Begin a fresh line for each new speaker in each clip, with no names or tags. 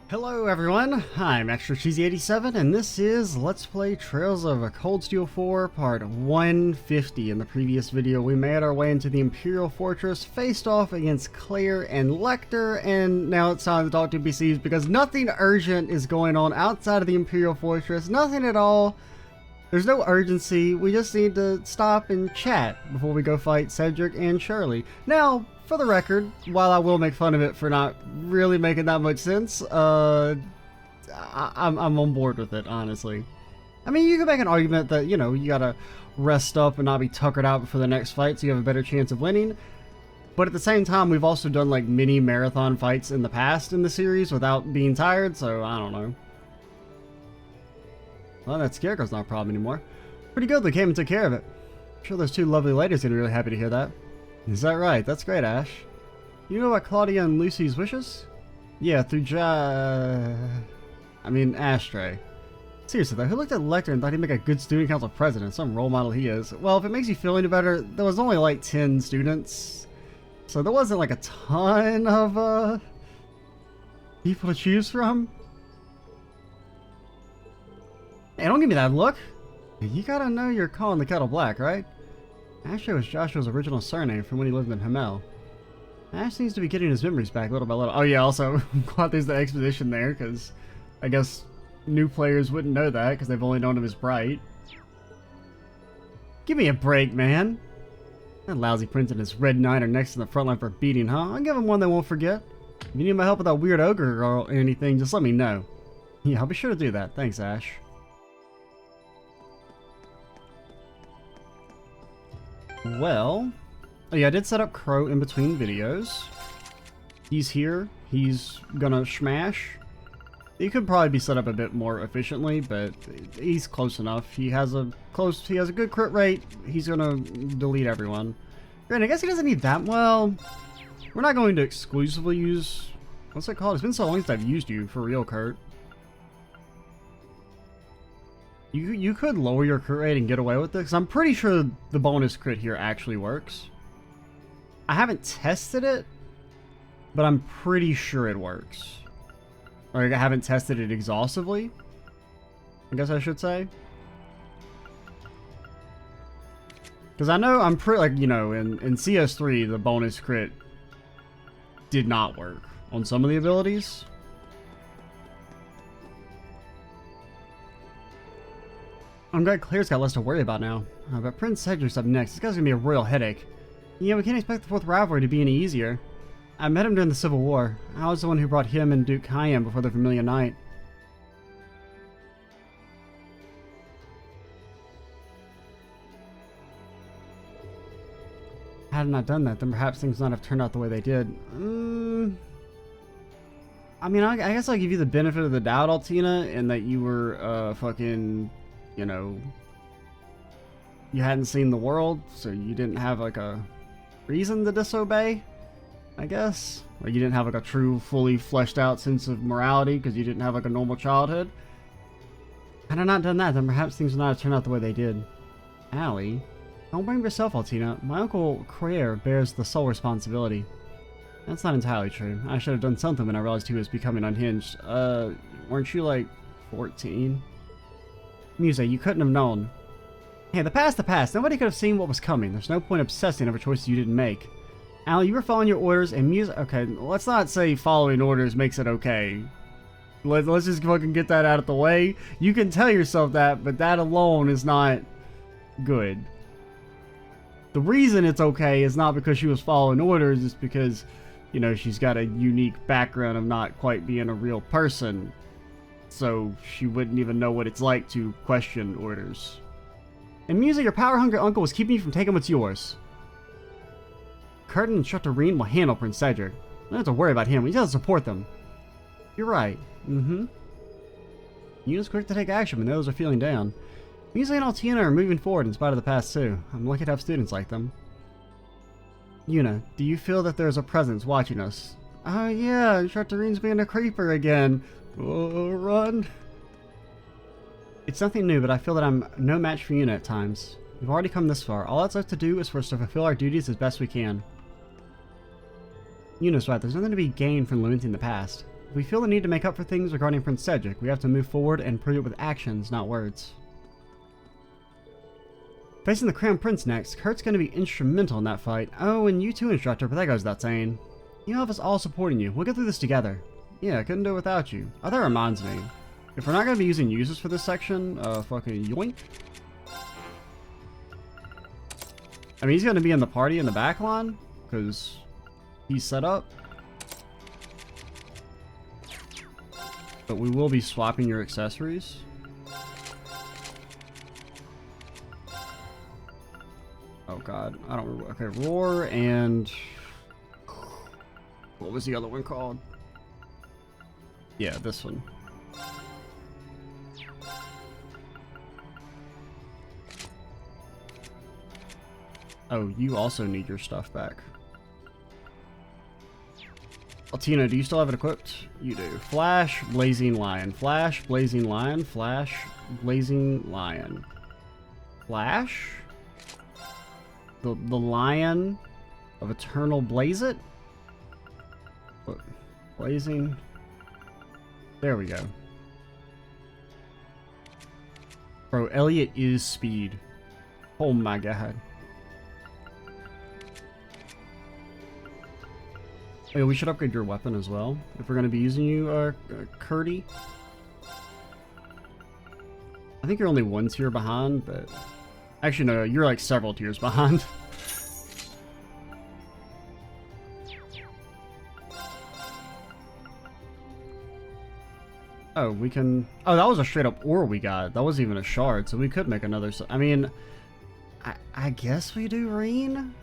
Hello everyone, I'm Extra Cheesy 87 and this is Let's Play Trails of a Cold Steel 4 part 150. In the previous video we made our way into the Imperial Fortress, faced off against Claire and Lecter, and now it's time to talk to NPCs because nothing urgent is going on outside of the Imperial Fortress, nothing at all. There's no urgency, we just need to stop and chat before we go fight Cedric and Shirley. Now, for the record, while I will make fun of it for not really making that much sense, I'm on board with it, honestly. I mean, you can make an argument that, you know, you gotta rest up and not be tuckered out before the next fight so you have a better chance of winning. But at the same time, we've also done like mini marathon fights in the past in the series without being tired, so I don't know. Well, that scarecrow's not a problem anymore. Pretty good, they came and took care of it. I'm sure those two lovely ladies are really happy to hear that. Is that right? That's great, Ash. You know about Claudia and Lucy's wishes? Yeah, through Ashtray. Seriously though, who looked at Lecter and thought he'd make a good student council president? Some role model he is. Well, if it makes you feel any better, there was only like 10 students. So there wasn't like a ton of, people to choose from. Hey, don't give me that look. You gotta know you're calling the kettle black, right? Ashtray was Joshua's original surname from when he lived in Hamel. Ash seems to be getting his memories back little by little. Oh yeah, also, glad there's the exposition there, because I guess new players wouldn't know that, because they've only known him as Bright. Give me a break, man. That lousy prince and his red knight are next in the front line for beating, huh? I'll give him one they won't forget. If you need my help with that weird ogre or anything, just let me know. Yeah, I'll be sure to do that. Thanks, Ash. Well, oh yeah, I did set up Crow in between videos. He's here. He's gonna smash. He could probably be set up a bit more efficiently, but he's close enough. He has a good crit rate. He's gonna delete everyone. Granted, I guess he doesn't need that. Well, we're not going to exclusively use, what's it called? It's been so long since I've used you for real, Kurt. You could lower your crit rate and get away with it, because I'm pretty sure the bonus crit here actually works. I haven't tested it, but I'm pretty sure it works. Or I haven't tested it exhaustively, I guess I should say. Because I know I'm pretty, like, you know, in CS3, the bonus crit did not work on some of the abilities. I'm glad Claire's got less to worry about now. But Prince Cedric's up next. This guy's gonna be a royal headache. Yeah, we can't expect the 4th rivalry to be any easier. I met him during the Civil War. I was the one who brought him and Duke Cayenne before the Vermilion Knight. Had I not done that, then perhaps things would not have turned out the way they did. I mean, I guess I'll give you the benefit of the doubt, Altina, in that you were, fucking... You know, you hadn't seen the world, so you didn't have like a reason to disobey, I guess. Or you didn't have like a true, fully fleshed out sense of morality because you didn't have like a normal childhood. Had I not done that, then perhaps things would not have turned out the way they did. Allie, don't blame yourself, Altina. My uncle Claire bears the sole responsibility. That's not entirely true. I should have done something when I realized he was becoming unhinged. Weren't you like 14? Muse, you couldn't have known. Hey, the past. Nobody could have seen what was coming. There's no point obsessing over choices you didn't make. Al, you were following your orders, and Muse... Okay, let's not say following orders makes it okay. Let's just fucking get that out of the way. You can tell yourself that, but that alone is not good. The reason it's okay is not because she was following orders, it's because, you know, she's got a unique background of not quite being a real person. So she wouldn't even know what it's like to question orders. And Musa, your power-hungry uncle was keeping you from taking what's yours. Kurt and Instructor Reen will handle Prince Cedric. You don't have to worry about him. We just have to support them. You're right. Yuna's quick to take action when those are feeling down. Musa and Altina are moving forward in spite of the past too. I'm lucky to have students like them. Yuna, do you feel that there's a presence watching us? Oh yeah, Instructor Reen's being a creeper again. Oh, run. It's nothing new, but I feel that I'm no match for Yuna at times. We've already come this far. All that's left to do is for us to fulfill our duties as best we can. Yuna's right, there's nothing to be gained from lamenting the past. If we feel the need to make up for things regarding Prince Cedric, we have to move forward and prove it with actions, not words. Facing the Crown Prince next, Kurt's going to be instrumental in that fight. Oh, and you too, Instructor, but that goes without saying. You have us all supporting you. We'll get through this together. Yeah, I couldn't do it without you. Oh, that reminds me. If we're not going to be using users for this section, fucking yoink. I mean, he's going to be in the party in the back line, because he's set up. But we will be swapping your accessories. Oh god, I don't remember. Okay, Roar and... What was the other one called? Yeah, this one. Oh, you also need your stuff back. Altina, do you still have it equipped? You do. Flash, Blazing Lion. Flash, Blazing Lion. Flash, Blazing Lion. Flash? The Lion of Eternal Blaze It? Blazing. There we go. Bro, Elliot is speed. Oh my god. Oh, yeah, we should upgrade your weapon as well. If we're going to be using you, Curdy. I think you're only one tier behind, but... Actually, no, you're like several tiers behind. Oh, we can... Oh, that was a straight up ore we got. That wasn't even a shard, so we could make another... I mean... I guess we do Reen?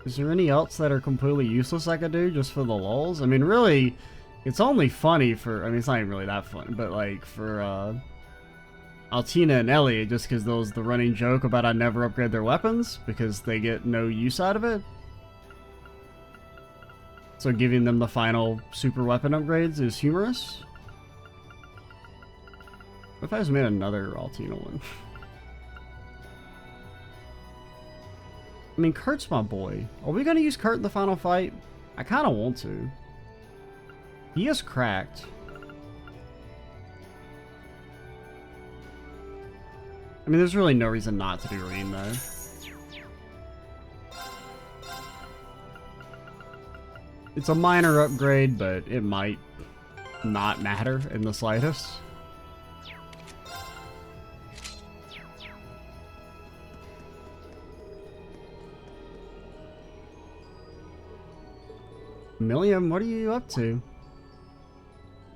Is there any else that are completely useless I could do just for the lulz? I mean, really, it's only funny for... I mean, it's not even really that fun, but like for Altina and Ellie, just because those the running joke about I never upgrade their weapons because they get no use out of it. So giving them the final super weapon upgrades is humorous. What if I just made another Altina one? I mean, Kurt's my boy. Are we going to use Kurt in the final fight? I kind of want to. He is cracked. I mean, there's really no reason not to do Reen, though. It's a minor upgrade, but it might not matter in the slightest. Milliam, what are you up to?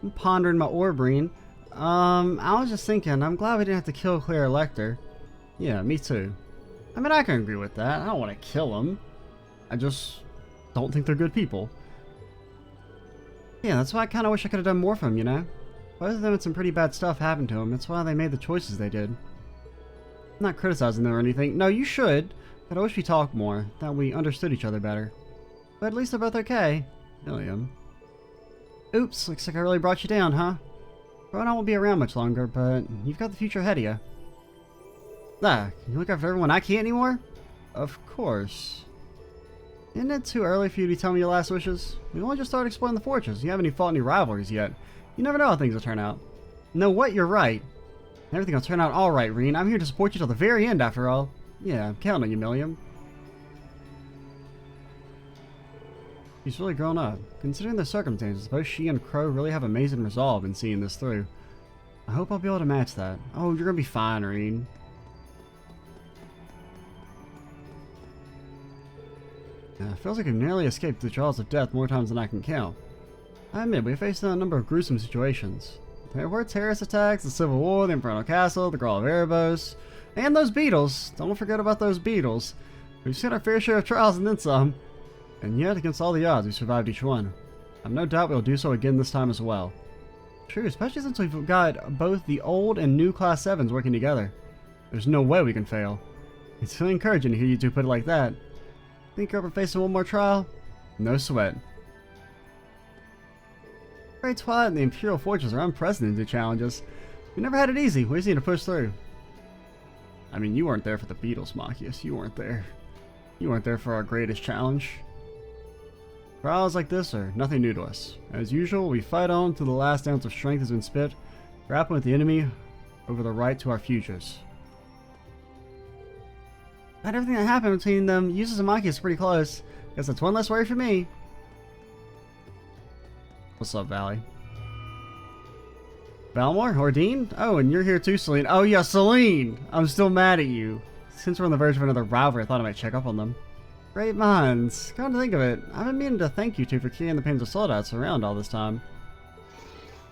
I'm pondering my Orbreen. I was just thinking, I'm glad we didn't have to kill Claire Lecter. Yeah, me too. I mean, I can agree with that. I don't want to kill them. I just don't think they're good people. Yeah, that's why I kind of wish I could have done more for them, you know? Both of them had some pretty bad stuff happen to them. That's why they made the choices they did. I'm not criticizing them or anything. No, you should. But I wish we talked more. That we understood each other better. But at least they're both okay. Milliam. Oops, looks like I really brought you down, huh? Ronan won't be around much longer, but you've got the future ahead of you. Ah, can you look after everyone I can't anymore? Of course. Isn't it too early for you to tell me your last wishes? We only just started exploring the fortress. You haven't even fought any rivalries yet. You never know how things will turn out. No, what? You're right. Everything will turn out alright, Reen. I'm here to support you till the very end, after all. Yeah, I'm counting on you, Milliam. She's really grown up. Considering the circumstances, both she and Crow really have amazing resolve in seeing this through. I hope I'll be able to match that. Oh, you're gonna be fine, Reen. Yeah, it feels like we've nearly escaped the jaws of death more times than I can count. I admit, we faced a number of gruesome situations. There were terrorist attacks, the Civil War, the Infernal Castle, the Grawl of Erebos, and those beetles. Don't forget about those beetles. We've seen our fair share of trials and then some. And yet, against all the odds, we survived each one. I've no doubt we'll do so again this time as well. True, especially since we've got both the old and new Class 7s working together. There's no way we can fail. It's really encouraging to hear you two put it like that. Think you're ever facing one more trial? No sweat. Great Twilight and the Imperial Fortress are unprecedented challenges. We never had it easy, we just need to push through. I mean, you weren't there for the beetles, Machias. You weren't there. You weren't there for our greatest challenge. Trials like this are nothing new to us. As usual, we fight on till the last ounce of strength has been spent, grappling with the enemy over the right to our futures. But everything that happened between them, Yuzus and Maki is pretty close. Guess that's one less worry for me. What's up, Valley? Valmore? Ordine? Oh, and you're here too, Celine. Oh yeah, Celine! I'm still mad at you. Since we're on the verge of another rivalry, I thought I might check up on them. Great minds. Come to think of it, I've been meaning to thank you two for carrying the pains of soldats around all this time.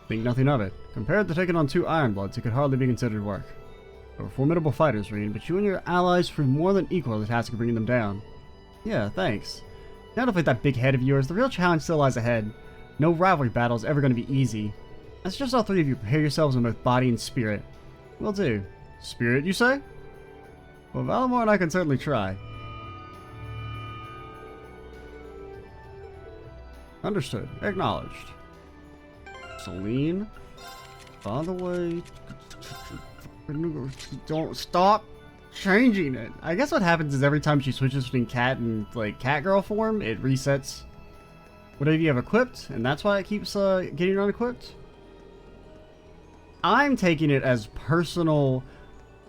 Think nothing of it. Compared to taking on 2 Ironbloods, it could hardly be considered work. They were formidable fighters, Reen, but you and your allies proved more than equal to the task of bringing them down. Yeah, thanks. Now to fight that big head of yours, the real challenge still lies ahead. No rivalry battle is ever going to be easy. I suggest all 3 of you prepare yourselves in both body and spirit. Will do. Spirit, you say? Well, Valamore and I can certainly try. Understood. Acknowledged. Celine. By the way... Don't stop changing it. I guess what happens is every time she switches between cat and, like, cat girl form, it resets whatever you have equipped, and that's why it keeps getting unequipped. I'm taking it as personal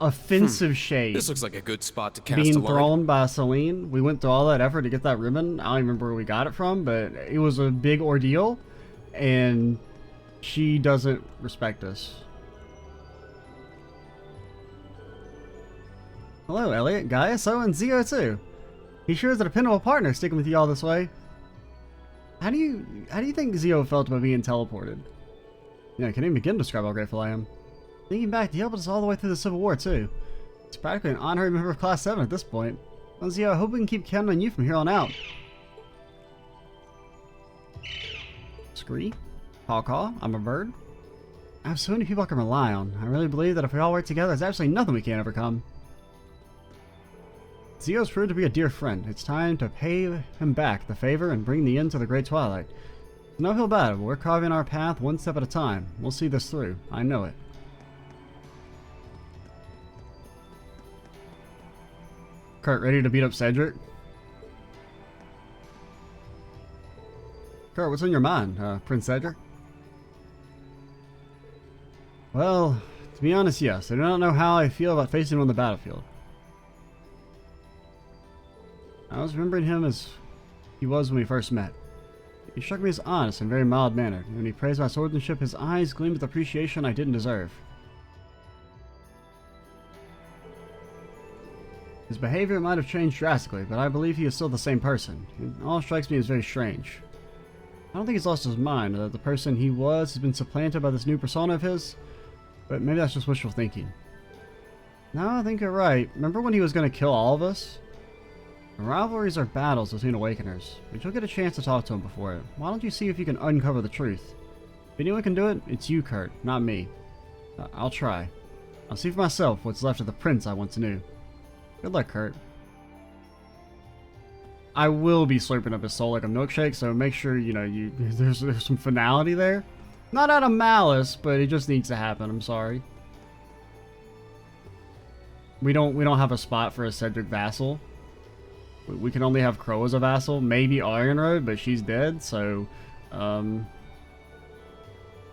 offensive shade.
This looks like a good spot to cast
being
a line.
thrown by Celine. We went through all that effort to get that ribbon. I don't even remember where we got it from, but it was a big ordeal, and she doesn't respect us. Hello, Elliot, Gaius, and Zio too. He sure is a dependable partner sticking with you all this way. How do you think Zio felt about being teleported? Yeah, I can't even begin to describe how grateful I am. Thinking back, he helped us all the way through the Civil War too. He's practically an honorary member of Class 7 at this point. Well, Zio, I hope we can keep counting on you from here on out. Scree? Caw-caw? I'm a bird? I have so many people I can rely on. I really believe that if we all work together, there's absolutely nothing we can't overcome. Zio's proved to be a dear friend. It's time to pay him back the favor and bring the end to the Great Twilight. No hill battle, we're carving our path one step at a time. We'll see this through. I know it. Kurt, ready to beat up Cedric? Kurt, what's on your mind, Prince Cedric? Well, to be honest, yes. I do not know how I feel about facing him on the battlefield. I was remembering him as he was when we first met. He struck me as honest and very mild-mannered. When he praised my swordsmanship, his eyes gleamed with appreciation I didn't deserve. His behavior might have changed drastically, but I believe he is still the same person. It all strikes me as very strange. I don't think he's lost his mind, or that the person he was has been supplanted by this new persona of his, but maybe that's just wishful thinking. No, I think you're right. Remember when he was going to kill all of us? Rivalries are battles between awakeners, but you'll get a chance to talk to him before it. Why don't you see if you can uncover the truth? If anyone can do it, it's you, Kurt, not me. I'll try. I'll see for myself what's left of the prince I once knew. Good luck, Kurt. I will be slurping up his soul like a milkshake, so make sure, you know, there's some finality there. Not out of malice, but it just needs to happen, I'm sorry. We don't have a spot for a Cedric vassal. We can only have Crow as a vassal, maybe Ironroad, but she's dead, so,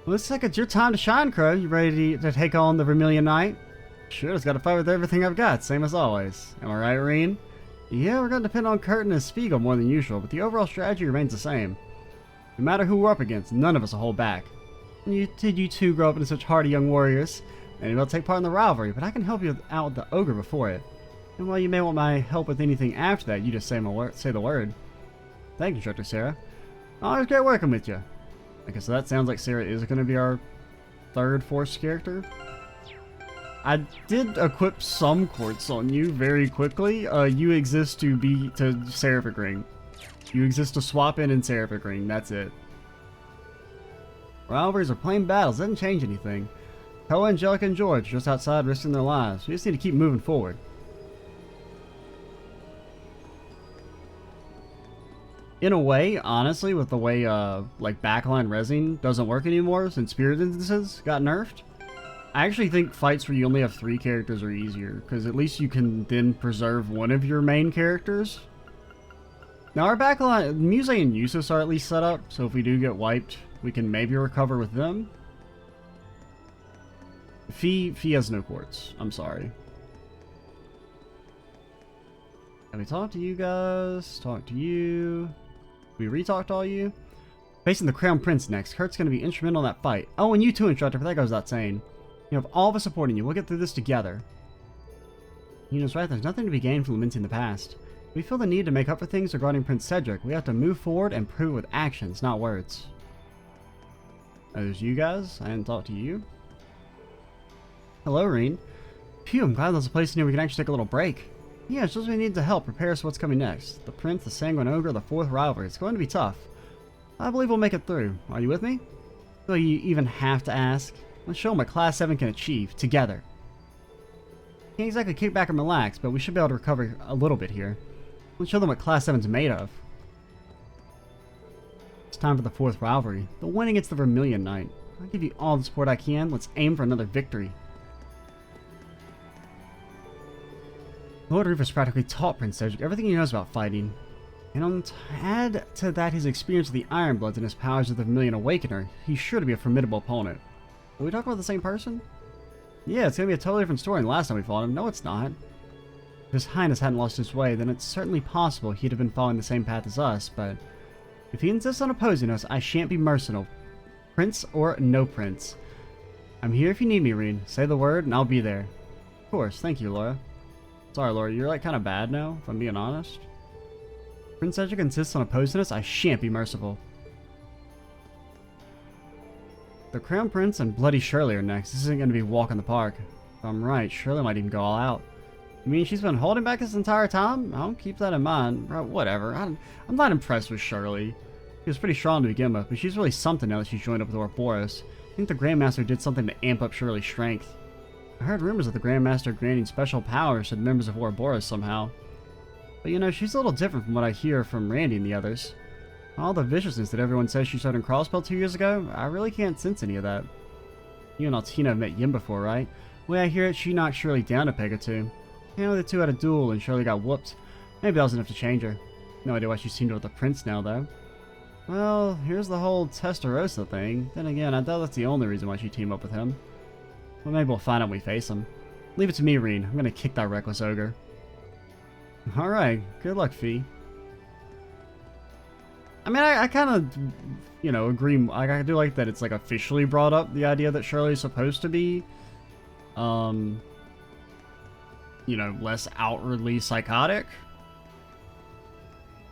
looks like it's your time to shine, Crow. You ready to take on the Vermilion Knight? Sure, just gotta fight with everything I've got, same as always. Am I right, Reen? Yeah, we're gonna depend on Kurt and his Spiegel more than usual, but the overall strategy remains the same. No matter who we're up against, none of us will hold back. You two grow up into such hardy young warriors, and you'll take part in the rivalry, but I can help you out with the ogre before it. And while you may want my help with anything after that, you just say the word. Thank you, Instructor Sarah. Always great working with you. Okay, so that sounds like Sarah is going to be our third force character. I did equip some quartz on you very quickly. You exist to Seraphic Ring. You exist to swap in Seraphic Ring, that's it. Rivalries are plain battles, doesn't change anything. Hella, Angelica, and George just outside risking their lives. We just need to keep moving forward. In a way, honestly, with the way like backline resin doesn't work anymore since spirit instances got nerfed, I actually think fights where you only have 3 characters are easier, because at least you can then preserve one of your main characters. Now our backline, Muse and Usus are at least set up, so if we do get wiped, we can maybe recover with them. Fee has no quartz. I'm sorry. Let me talk to you guys. Talk to you. We re-talked all you. Facing the Crown Prince next. Kurt's going to be instrumental in that fight. Oh, and you too, Instructor, but that goes without saying. You have all of us supporting you. We'll get through this together. Yuna's right. There's nothing to be gained from lamenting the past. We feel the need to make up for things regarding Prince Cedric. We have to move forward and prove it with actions, not words. Oh, there's you guys. I didn't talk to you. Hello, Reen. Phew, I'm glad there's a place in here we can actually take a little break. Yeah, it's just we need to help prepare us for what's coming next. The Prince, the Sanguine Ogre, the fourth rivalry. It's going to be tough. I believe we'll make it through. Are you with me? Will you even have to ask? Let's show them what Class 7 can achieve, together. Can't exactly kick back and relax, but we should be able to recover a little bit here. Let's show them what Class 7's made of. It's time for the fourth rivalry. The win against the Vermilion Knight. I'll give you all the support I can. Let's aim for another victory. Lord Rufus practically taught Prince Cedric everything he knows about fighting. And add to that his experience with the Ironbloods and his powers of the Vermilion Awakener, he's sure to be a formidable opponent. Are we talking about the same person? Yeah, it's gonna be a totally different story than the last time we fought him. No, it's not. If His Highness hadn't lost his way, then it's certainly possible he'd have been following the same path as us, but if he insists on opposing us, I shan't be merciful. Prince or no prince. I'm here if you need me, Reen. Say the word and I'll be there. Of course, thank you, Laura. Sorry, Laura, you're like kind of bad now, if I'm being honest. Prince Cedric insists on opposing us, I shan't be merciful. The Crown Prince and Bloody Shirley are next. This isn't going to be a walk in the park. If I'm right, Shirley might even go all out. You mean she's been holding back this entire time? I'll keep that in mind. Whatever. I'm not impressed with Shirley. She was pretty strong to begin with, but she's really something now that she's joined up with Ouroboros. I think the Grandmaster did something to amp up Shirley's strength. I heard rumors of the Grandmaster granting special powers to the members of Ouroboros somehow. But you know, she's a little different from what I hear from Randy and the others. All the viciousness that everyone says she showed in Crossbell 2 years ago, I really can't sense any of that. You and Altina have met Yin before, right? The way I hear it, she knocked Shirley down a peg or two. You know, the two had a duel and Shirley got whooped. Maybe that was enough to change her. No idea why she's teamed up with the Prince now, though. Well, here's the whole Testarossa thing. Then again, I doubt that's the only reason why she teamed up with him. Well, maybe we'll find out when we face him. Leave it to me, Reen. I'm gonna kick that reckless ogre. Alright, good luck, Fee. I mean, I kind of, you know, agree. Like, I do like that it's, like, officially brought up, the idea that Shirley's supposed to be, you know, less outwardly psychotic.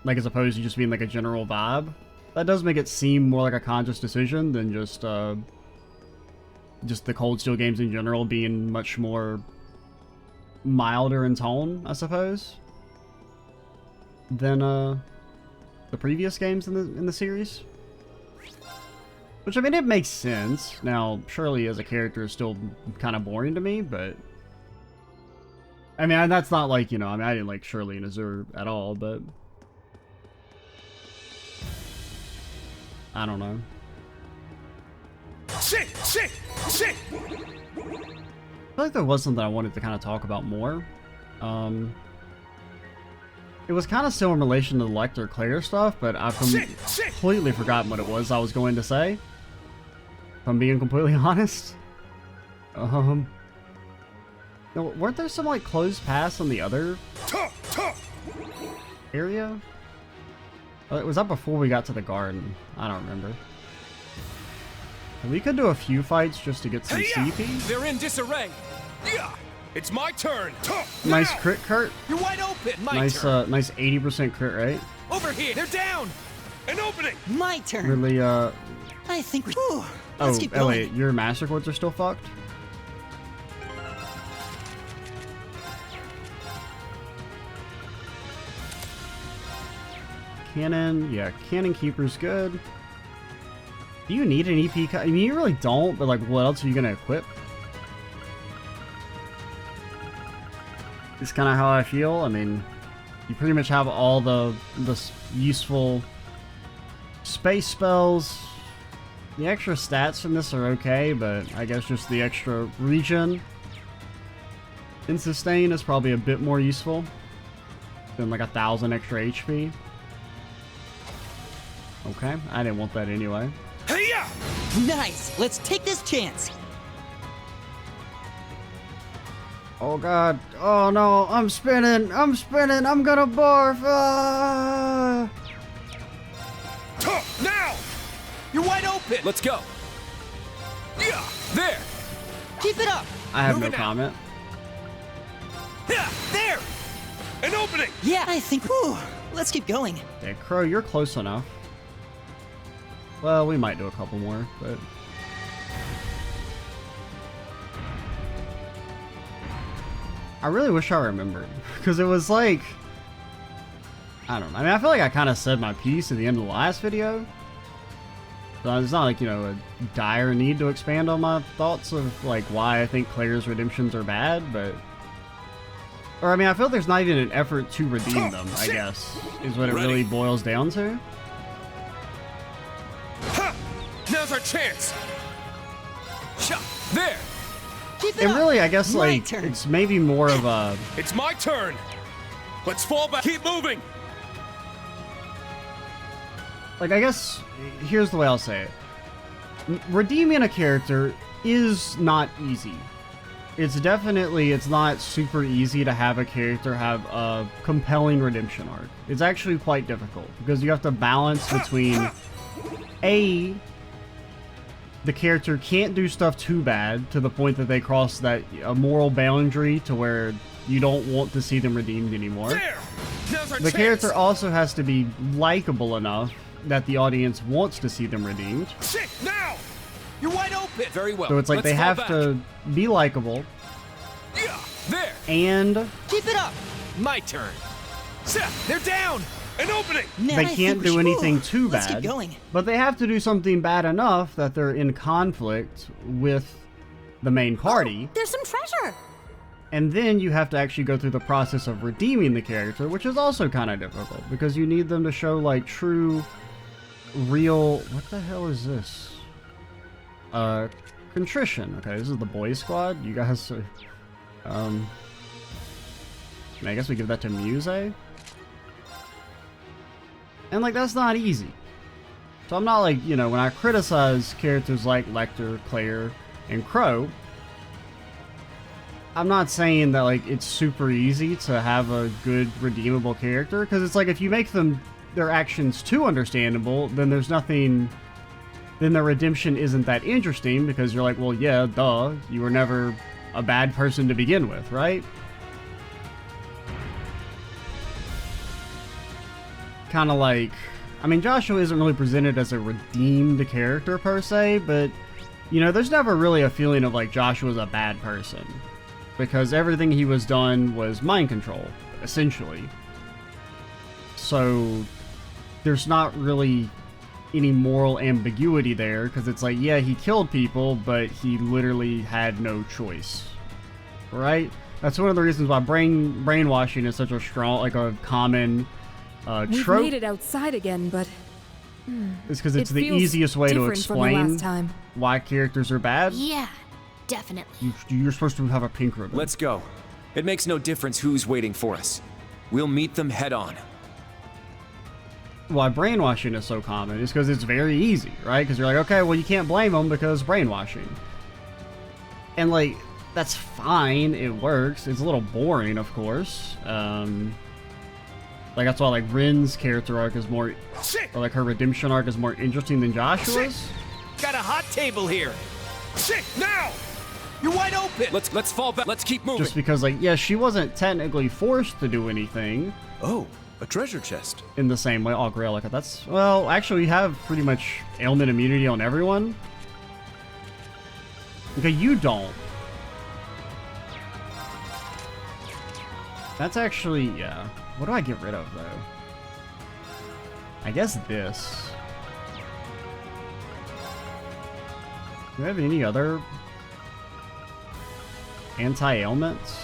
Like, as opposed to just being, like, a general vibe. That does make it seem more like a conscious decision than just the Cold Steel games in general being much more milder in tone, I suppose, than the previous games in the series. Which, I mean, it makes sense. Now, Shirley as a character is still kind of boring to me, but I mean, that's not like, you know, I mean, I didn't like Shirley and Azure at all, but I don't know. Shit! I feel like there was something I wanted to kind of talk about more. It was kind of still in relation to the Lecter Claire stuff, but I've completely forgotten what it was I was going to say. If I'm being completely honest. No, weren't there some, like, closed paths on the other area? Was that before we got to the garden? I don't remember. We could do a few fights just to get some CP.
They're in disarray. Yeah, it's my turn.
Nice crit, Kurt.
You're wide open. Nice
80% crit rate.
Over here. They're down. An opening.
My turn.
Really,
I think we. Let's keep going.
Elliot, your master chords are still fucked. Cannon, yeah, Cannon Keeper's good. Do you need an EP? I mean, you really don't, but like, what else are you gonna equip? It's kind of how I feel. I mean, you pretty much have all the useful space spells. The extra stats from this are okay, but I guess just the extra regen and sustain is probably a bit more useful than like 1,000 extra HP. Okay, I didn't want that anyway.
Hey-ya!
Nice. Let's take this chance.
Oh god. Oh no, I'm spinning. I'm spinning. I'm gonna barf. Ah!
Now!
You're wide open.
Let's go. Yeah, there.
Keep it up.
I have no
Moving out.
comment.
Yeah, there. An opening.
Yeah, I think. Whew. Let's keep going.
Yeah, Crow, you're close enough. Well, we might do a couple more, but... I really wish I remembered, because it was like... I don't know. I mean, I feel like I kind of said my piece at the end of the last video. So it's not like, you know, a dire need to expand on my thoughts of, like, why I think Claire's redemptions are bad, but... Or, I mean, I feel there's not even an effort to redeem them, I guess, is what it really boils down to.
Now's our chance. There.
Keep it
And
up.
really, I guess,
My
like,
turn.
it's maybe more of a...
It's my turn. Let's fall back. Keep moving.
Like, I guess, here's the way I'll say it. Redeeming a character is not easy. It's not super easy to have a character have a compelling redemption arc. It's actually quite difficult, because you have to balance between, A, the character can't do stuff too bad to the point that they cross a moral boundary to where you don't want to see them redeemed anymore.
There. Now's our
The
chance.
character also has to be likable enough that the audience wants to see them redeemed.
Shit, now. You're wide open. Very well.
So it's like
Let's
they
fall
have
back.
to be likable
Yeah, there.
and
Keep it up.
My turn. They're down. An opening.
Man,
they
I think
can't
we
do
should-
anything too
Let's
bad.
keep going.
But they have to do something bad enough that they're in conflict with the main party.
There's some treasure.
And then you have to actually go through the process of redeeming the character, which is also kind of difficult because you need them to show like true, real. What the hell is this? Contrition. Okay, this is the boys squad. You guys are, I guess we give that to Muse. And like that's not easy. So I'm not like, you know, when I criticize characters like Lecter, Claire, and Crow, I'm not saying that like it's super easy to have a good redeemable character, because it's like if you make their actions too understandable, then there's nothing, then their redemption isn't that interesting, because you're like, well, yeah, duh, you were never a bad person to begin with, right? Kind of like, I mean, Joshua isn't really presented as a redeemed character per se, but you know, there's never really a feeling of like Joshua's a bad person, because everything he was done was mind control, essentially. So there's not really any moral ambiguity there, because it's like, yeah, he killed people, but he literally had no choice, right? That's one of the reasons why brainwashing is such a strong, like a common
We've
trope.
made it outside again, but
It's because it's
it
the
feels
easiest way to
different from the
explain
last time.
why characters are bad.
Yeah, definitely.
You're supposed to have a pink ribbon.
Let's go. It makes no difference who's waiting for us. We'll meet them head on.
Why brainwashing is so common is because it's very easy, right? Because you're like, okay, well, you can't blame them because brainwashing. And, like, that's fine. It works. It's a little boring, of course. Like, that's why, like, Rin's character arc is more...
Shit.
Or, like, her redemption arc is more interesting than Joshua's.
Got a hot table here. Shit, now. You're wide open.
Let's fall back. Let's keep moving.
Just because, like, yeah, she wasn't technically forced to do anything
Oh, a treasure chest.
in the same way. Oh, Grail, like, that's... Well, actually, we have pretty much ailment immunity on everyone. Okay, you don't. That's actually... Yeah. What do I get rid of, though? I guess this. Do we have any other anti-ailments?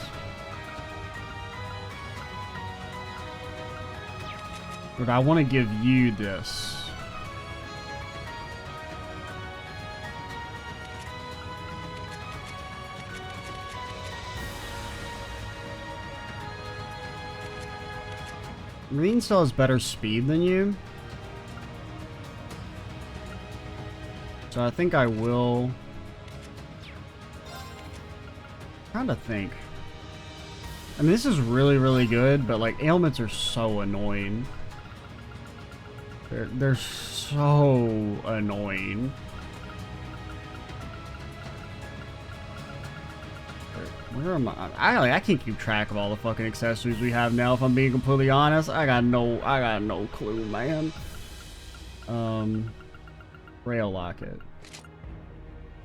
But I want to give you this. Marine still has better speed than you. So I think I will... trying to think. I mean, this is really, really good, but like ailments are so annoying. They're so annoying. Where am I? I can't keep track of all the fucking accessories we have now. If I'm being completely honest, I got no clue, man. Rail locket.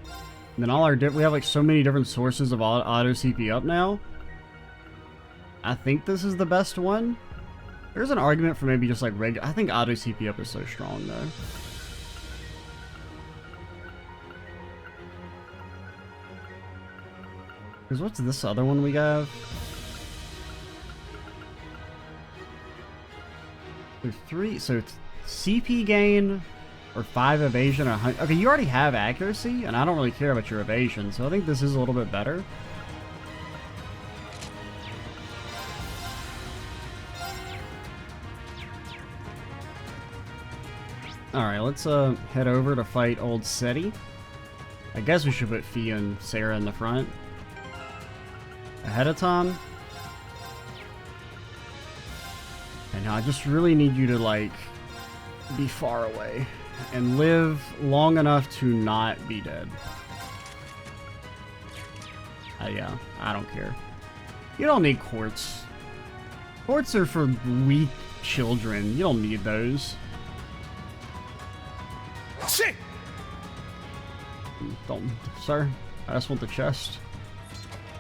And then all our we have like so many different sources of auto CP up now. I think this is the best one. There's an argument for maybe just like regular. I think auto CP up is so strong though. Because what's this other one we have? There's 3, so it's CP gain or 5 evasion or 100. Okay, you already have accuracy, and I don't really care about your evasion, so I think this is a little bit better. Alright, let's head over to fight old Seti. I guess we should put Fia and Sarah in the front. Ahead of time. And now I just really need you to like be far away and live long enough to not be dead. Yeah, I don't care. You don't need quartz. Quartz are for weak children. You don't need those.
Shit!
Don't, sir. I just want the chest.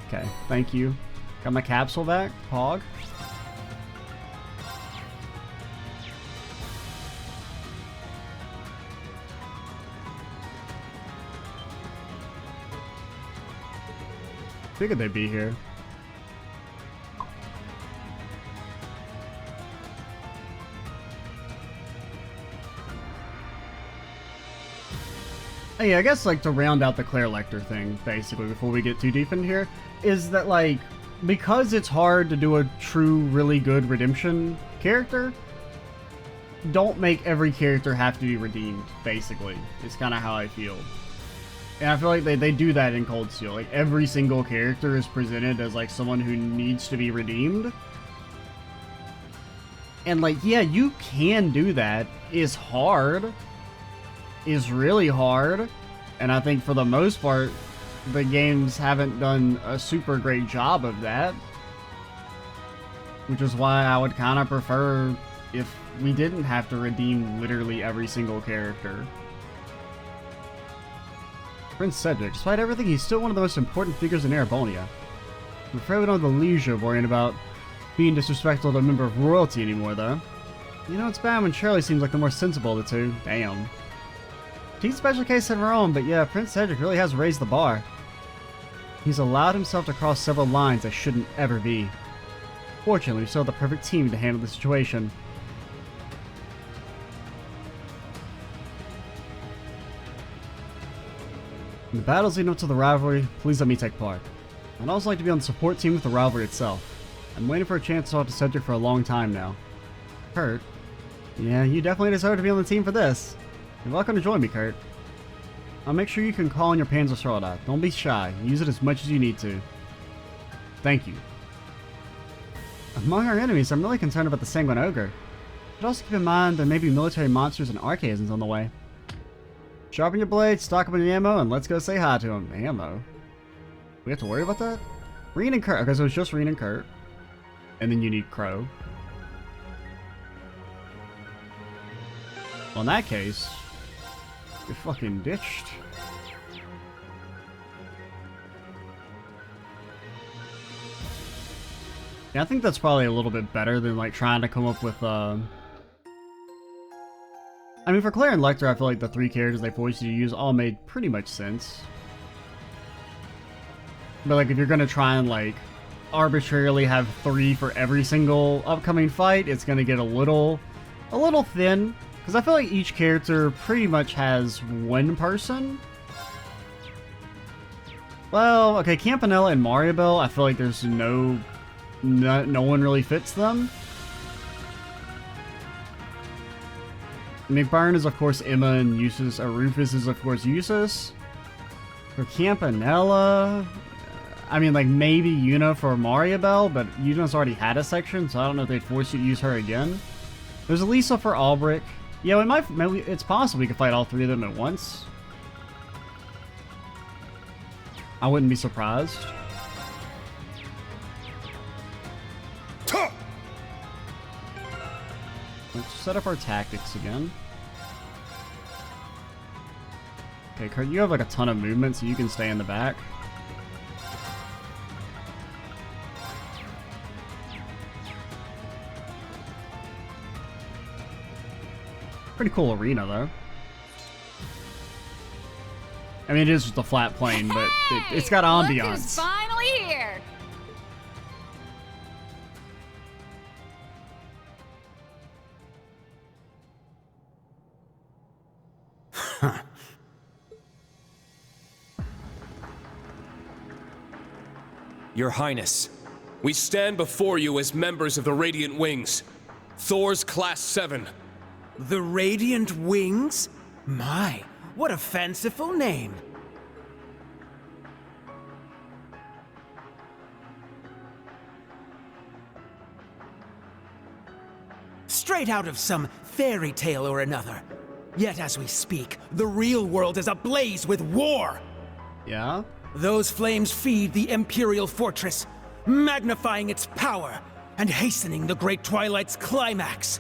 Okay, thank you. Got my capsule back, Pog. Figured they'd be here. Yeah, I guess like to round out the Claire Lecter thing, basically, before we get too deep in here, is that like, because it's hard to do a true, really good redemption character, don't make every character have to be redeemed, basically. It's kind of how I feel. And I feel like they do that in Cold Steel. Like, every single character is presented as like someone who needs to be redeemed. And like, yeah, you can do that. It's hard. Is really hard, and I think for the most part the games haven't done a super great job of that, which is why I would kind of prefer if we didn't have to redeem literally every single character. Prince Cedric, despite everything, he's still one of the most important figures in Erebonia. I'm afraid we don't have the leisure of worrying about being disrespectful to a member of royalty anymore, though. You know, it's bad when Shirley seems like the more sensible of the two. Damn. She's a special case of her own, but yeah, Prince Cedric really has raised the bar. He's allowed himself to cross several lines that shouldn't ever be. Fortunately, we still have the perfect team to handle the situation. In the battles leading up to the rivalry, please let me take part. I'd also like to be on the support team with the rivalry itself. I'm waiting for a chance to talk to Cedric for a long time now. Kurt? Yeah, you definitely deserve to be on the team for this. You're welcome to join me, Kurt. I'll make sure you can call on your Panzer Soldat. Don't be shy. Use it as much as you need to. Thank you. Among our enemies, I'm really concerned about the Sanguine Ogre. But also keep in mind there may be military monsters and archazons on the way. Sharpen your blade, stock up on your ammo, and let's go say hi to him. Ammo? We have to worry about that? Reen and Kurt. Okay, so it's just Reen and Kurt. And then you need Crow. Well, in that case, you're fucking ditched. Yeah, I think that's probably a little bit better than like trying to come up with I mean, for Claire and Lecter, I feel like the 3 characters they forced you to use all made pretty much sense. But like if you're gonna try and like arbitrarily have 3 for every single upcoming fight, it's gonna get a little thin. Because I feel like each character pretty much has 1 person. Well, okay, Campanella and Mariabelle, I feel like there's no one really fits them. McBurn is, of course, Emma and Eustace. Rufus is, of course, Eustace. For Campanella, I mean, like, maybe Yuna for Mariabelle, but Yuna's already had a section, so I don't know if they'd force you to use her again. There's Lisa for Albrecht. Yeah, we might, maybe it's possible we could fight all three of them at once. I wouldn't be surprised. Let's set up our tactics again. Okay, Kurt, you have like a ton of movement, so you can stay in the back. Pretty cool arena, though. I mean, it is just a flat plane, but it's got ambiance.
Look who's finally here.
Your Highness.
We stand before you as members of the Radiant Wings. Thor's Class 7.
The Radiant Wings? My, what a fanciful name. Straight out of some fairy tale or another. Yet as we speak, the real world is ablaze with war.
Yeah?
Those flames feed the Imperial Fortress, magnifying its power and hastening the Great Twilight's climax.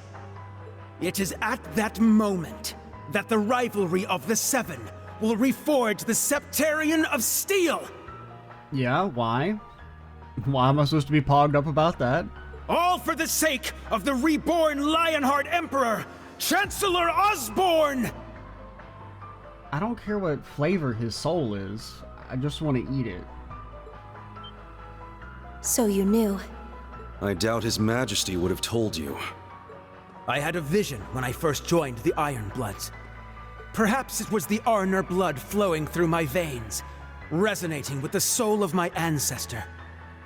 It is at that moment that the rivalry of the Seven will reforge the Septarian of Steel.
Yeah, why? Why am I supposed to be pogged up about that?
All for the sake of the reborn Lionheart Emperor, Chancellor Osborne!
I don't care what flavor his soul is. I just want to eat it.
So you knew.
I doubt His Majesty would have told you.
I had a vision when I first joined the Iron Bloods. Perhaps it was the Arner blood flowing through my veins, resonating with the soul of my ancestor.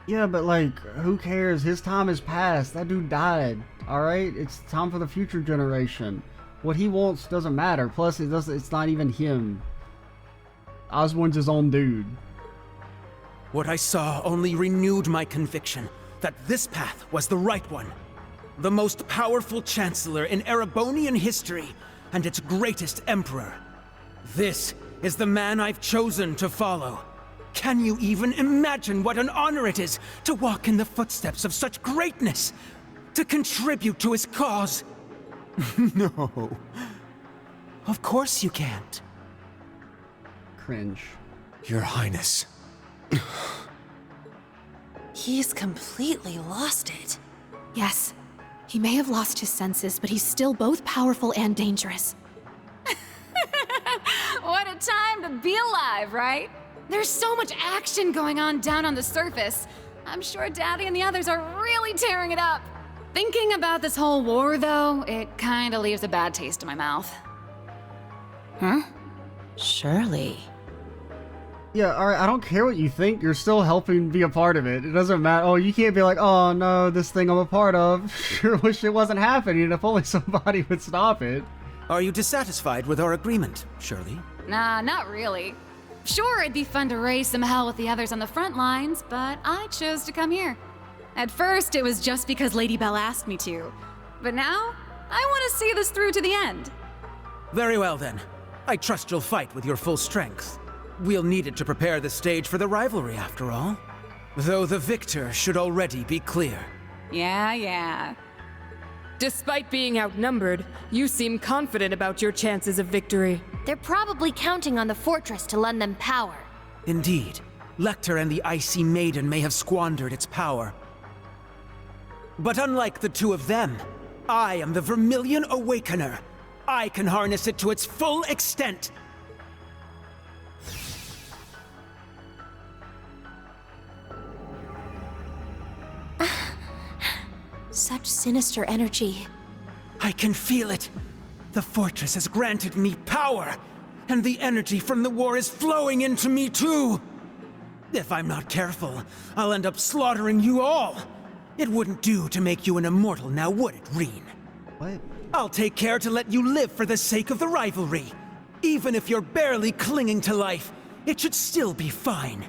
Yeah, but like, who cares? His time has passed. That dude died. Alright? It's time for the future generation. What he wants doesn't matter. Plus, it's not even him. Osborne's his own dude.
What I saw only renewed my conviction that this path was the right one. The most powerful Chancellor in Erebonian history, and its greatest Emperor. This is the man I've chosen to follow. Can you even imagine what an honor it is to walk in the footsteps of such greatness? To contribute to his cause? No. Of course you can't.
Cringe.
Your Highness.
He's completely lost it.
Yes, he may have lost his senses, but he's still both powerful and dangerous.
What a time to be alive, right? There's so much action going on down on the surface. I'm sure Daddy and the others are really tearing it up. Thinking about this whole war, though, it kinda leaves a bad taste in my mouth.
Huh?
Shirley.
Yeah, alright, I don't care what you think. You're still helping be a part of it. It doesn't matter. Oh, you can't be like, oh no, this thing I'm a part of. Sure wish it wasn't happening if only somebody would stop it.
Are you dissatisfied with our agreement, Shirley?
Nah, not really. Sure, it'd be fun to raise some hell with the others on the front lines, but I chose to come here. At first, it was just because Lady Belle asked me to. But now, I want to see this through to the end.
Very well then. I trust you'll fight with your full strength. We'll need it to prepare the stage for the rivalry, after all. Though the victor should already be clear.
Yeah.
Despite being outnumbered, you seem confident about your chances of victory.
They're probably counting on the fortress to lend them power.
Indeed, Lecter and the Icy Maiden may have squandered its power. But unlike the two of them, I am the Vermilion Awakener. I can harness it to its full extent.
Such sinister energy.
I can feel it. The fortress has granted me power, and the energy from the war is flowing into me too. If I'm not careful, I'll end up slaughtering you all. It wouldn't do to make you an immortal now, would it, Reen?
What?
I'll take care to let you live for the sake of the rivalry. Even if you're barely clinging to life, it should still be fine.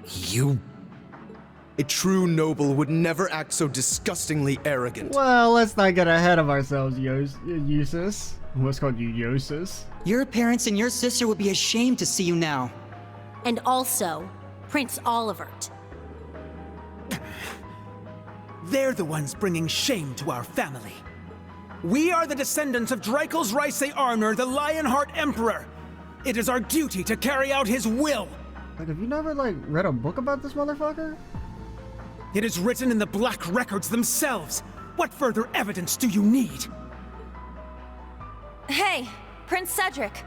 You... A true noble would never act so disgustingly arrogant.
Well, let's not get ahead of ourselves, Eustace. What's called you, Eustace?
Your parents and your sister would be ashamed to see you now.
And also, Prince Olivert.
They're the ones bringing shame to our family. We are the descendants of Drakel's Ricey Arnor, the Lionheart Emperor. It is our duty to carry out his will.
Like, have you never, like, read a book about this motherfucker?
It is written in the Black Records themselves. What further evidence do you need?
Hey, Prince Cedric.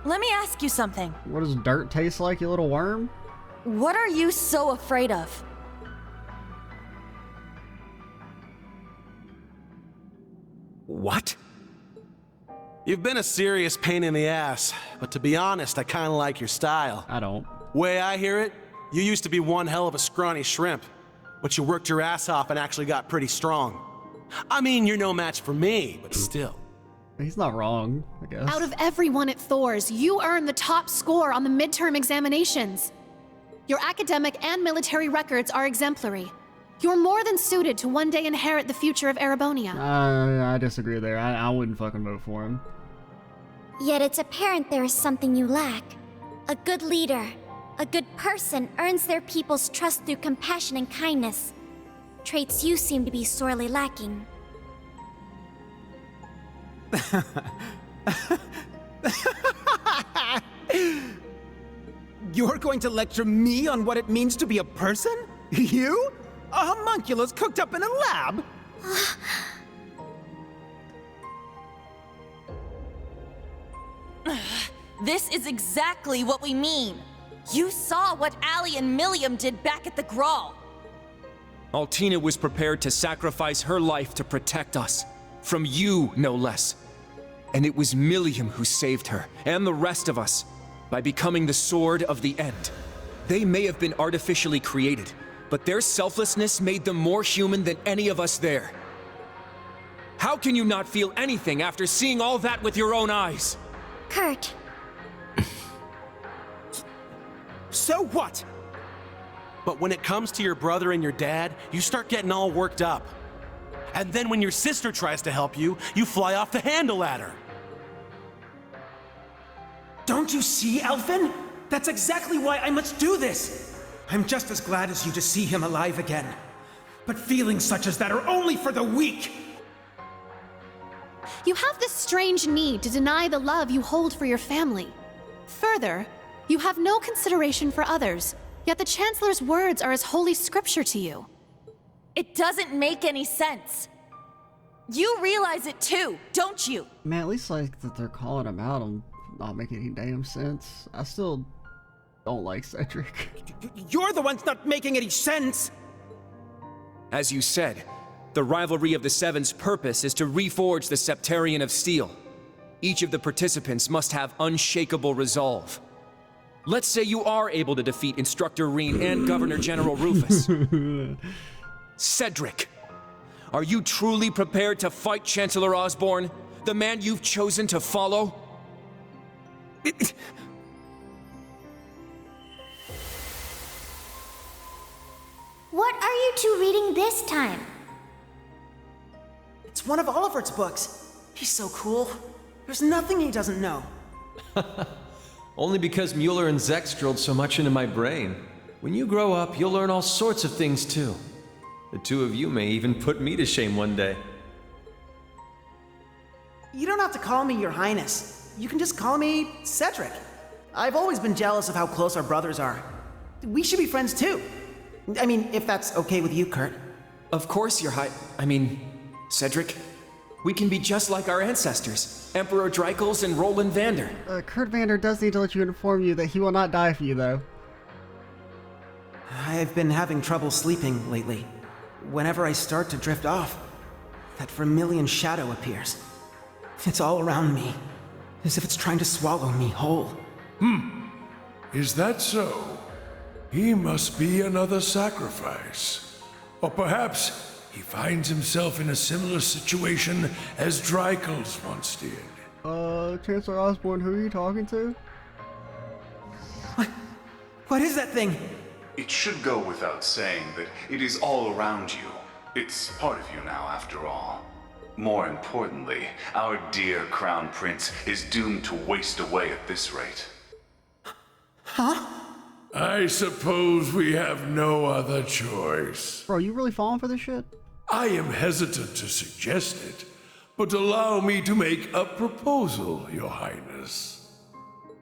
Let me ask you something.
What does dirt taste like, you little worm?
What are you so afraid of?
What?
You've been a serious pain in the ass, but to be honest, I kinda like your style.
I don't.
Way I hear it, you used to be one hell of a scrawny shrimp, but you worked your ass off and actually got pretty strong. I mean, you're no match for me, but still.
He's not wrong, I guess.
Out of everyone at Thor's, you earned the top score on the midterm examinations. Your academic and military records are exemplary. You're more than suited to one day inherit the future of Erebonia.
I disagree there. I wouldn't fucking vote for him.
Yet it's apparent there is something you lack. A good leader, a good person earns their people's trust through compassion and kindness. Traits you seem to be sorely lacking.
You're going to lecture me on what it means to be a person? You? A homunculus cooked up in a lab?
This is exactly what we mean. You saw what Allie and Milliam did back at the Grawl.
Altina was prepared to sacrifice her life to protect us. From you, no less. And it was Milliam who saved her, and the rest of us, by becoming the Sword of the End. They may have been artificially created, but their selflessness made them more human than any of us there. How can you not feel anything after seeing all that with your own eyes?
Kurt.
So what?
But when it comes to your brother and your dad, you start getting all worked up. And then when your sister tries to help you, you fly off the handle at her.
Don't you see, Elfin? That's exactly why I must do this. I'm just as glad as you to see him alive again. But feelings such as that are only for the weak.
You have this strange need to deny the love you hold for your family. Further, you have no consideration for others, yet the Chancellor's words are as holy scripture to you.
It doesn't make any sense. You realize it too, don't you?
Man, at least like that they're calling him out on not making any damn sense. I still don't like Cedric.
You're the ones not making any sense!
As you said, the rivalry of the Seven's purpose is to reforge the Septarian of Steel. Each of the participants must have unshakable resolve. Let's say you are able to defeat Instructor Reen and Governor General Rufus. Cedric, are you truly prepared to fight Chancellor Osborne, the man you've chosen to follow?
What are you two reading this time?
It's one of Olivert's books. He's so cool. There's nothing he doesn't know.
Only because Mueller and Zex drilled so much into my brain. When you grow up, you'll learn all sorts of things too. The two of you may even put me to shame one day.
You don't have to call me Your Highness. You can just call me Cedric. I've always been jealous of how close our brothers are. We should be friends too. I mean, if that's okay with you, Kurt.
Of course, Cedric. We can be just like our ancestors, Emperor Dreikels and Roland Vander.
Kurt Vander does need to let you inform you that he will not die for you, though.
I've been having trouble sleeping lately. Whenever I start to drift off, that vermilion shadow appears. It's all around me, as if it's trying to swallow me whole.
Is that so? He must be another sacrifice. Or perhaps he finds himself in a similar situation as Dreikel's once did.
Chancellor Osborne, who are you talking to?
What is that thing?
It should go without saying that it is all around you. It's part of you now, after all. More importantly, our dear Crown Prince is doomed to waste away at this rate.
Huh?
I suppose we have no other choice.
Bro, you really falling for this shit?
I am hesitant to suggest it, but allow me to make a proposal, Your Highness.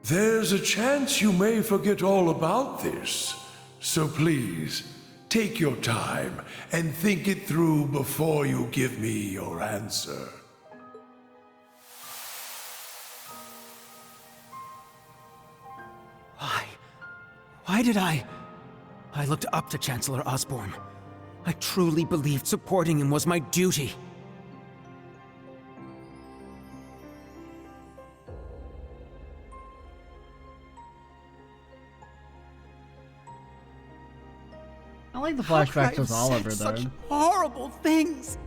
There's a chance you may forget all about this, so please, take your time and think it through before you give me your answer.
Why did I looked up to Chancellor Osborne. I truly believed supporting him was my duty.
I like the
How could I
flashbacks
have
with Oliver,
said
though.
Such horrible things.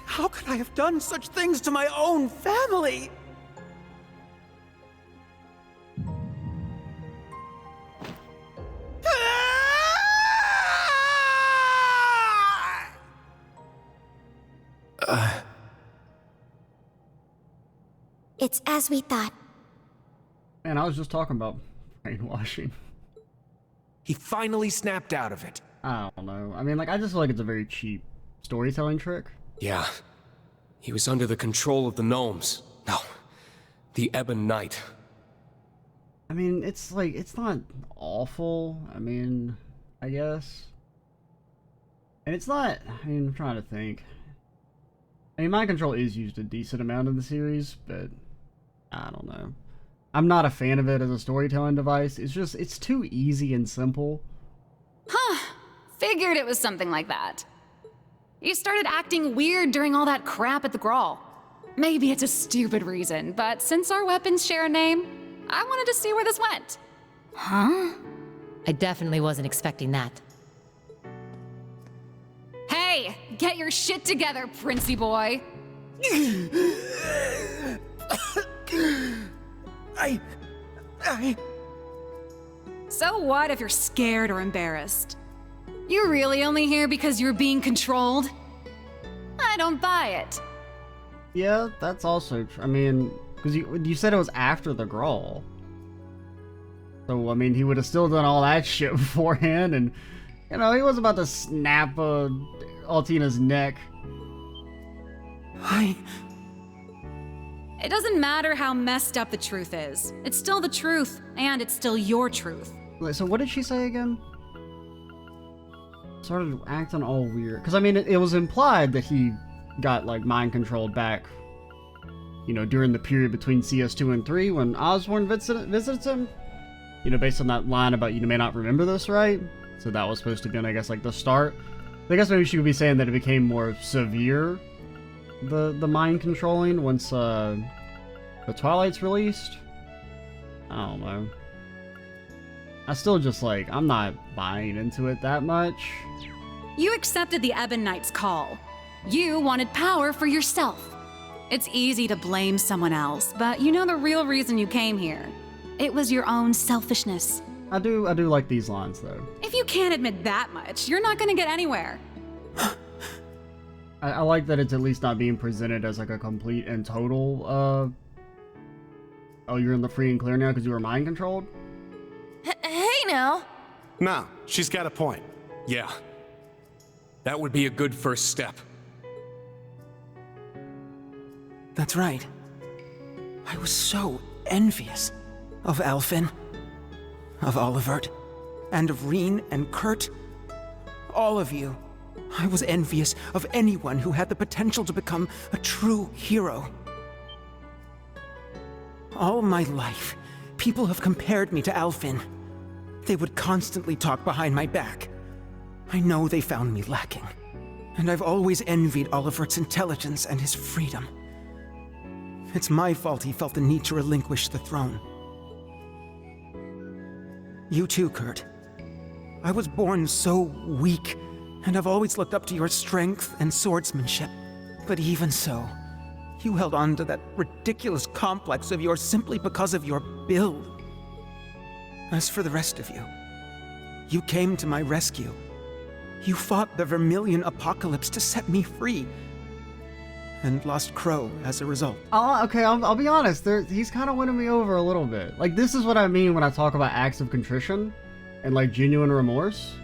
How could I have done such things to my own family?
It's as we thought.
Man, I was just talking about brainwashing.
He finally snapped out of it.
I don't know. I mean, like, I just feel like it's a very cheap storytelling trick.
Yeah. He was under the control of the gnomes. No. The Ebon Knight.
I mean, it's like, it's not awful. I mean, I guess. And it's not, I mean, I'm trying to think. I mean, mind control is used a decent amount in the series, but I don't know. I'm not a fan of it as a storytelling device. It's just, it's too easy and simple.
Huh. Figured it was something like that. You started acting weird during all that crap at the Grawl. Maybe it's a stupid reason, but since our weapons share a name, I wanted to see where this went.
Huh? I definitely wasn't expecting that.
Hey, get your shit together, Princey boy. So what if you're scared or embarrassed? You're really only here because you're being controlled? I don't buy it.
Yeah, that's also true. I mean, because you said it was after the Grawl. So, I mean, he would have still done all that shit beforehand, and, you know, he was about to snap Altina's neck.
It doesn't matter how messed up the truth is. It's still the truth, and it's still your truth.
Wait, so what did she say again? Started acting all weird. Because, I mean, it was implied that he got, like, mind-controlled back, you know, during the period between CS2 and 3 when Osborne visits him. You know, based on that line about, you may not remember this, right? So that was supposed to be, I guess, like, the start. I guess maybe she could be saying that it became more severe, the mind controlling, once the Twilight's released. I don't know. I still just, like, I'm not buying into it that much.
You accepted the Ebon Knight's call. You wanted power for yourself. It's easy to blame someone else, but you know the real reason you came here. It was your own selfishness.
I do like these lines, though.
If you can't admit that much, you're not gonna get anywhere.
I like that it's at least not being presented as like a complete and total, oh, you're in the free and clear now because you were mind controlled?
Hey now!
No, she's got a point.
Yeah. That would be a good first step.
That's right. I was so envious of Alfin, of Olivert, and of Reen and Kurt. All of you. I was envious of anyone who had the potential to become a true hero. All my life, people have compared me to Alfin. They would constantly talk behind my back. I know they found me lacking. And I've always envied Olivert's intelligence and his freedom. It's my fault he felt the need to relinquish the throne. You too, Kurt. I was born so weak And I've always looked up to your strength and swordsmanship. But even so, you held on to that ridiculous complex of yours simply because of your build. As for the rest of you, you came to my rescue. You fought the Vermilion apocalypse to set me free. And lost Crow as a result.
Okay, I'll be honest. He's kind of winning me over a little bit. Like, this is what I mean when I talk about acts of contrition and, like, genuine remorse.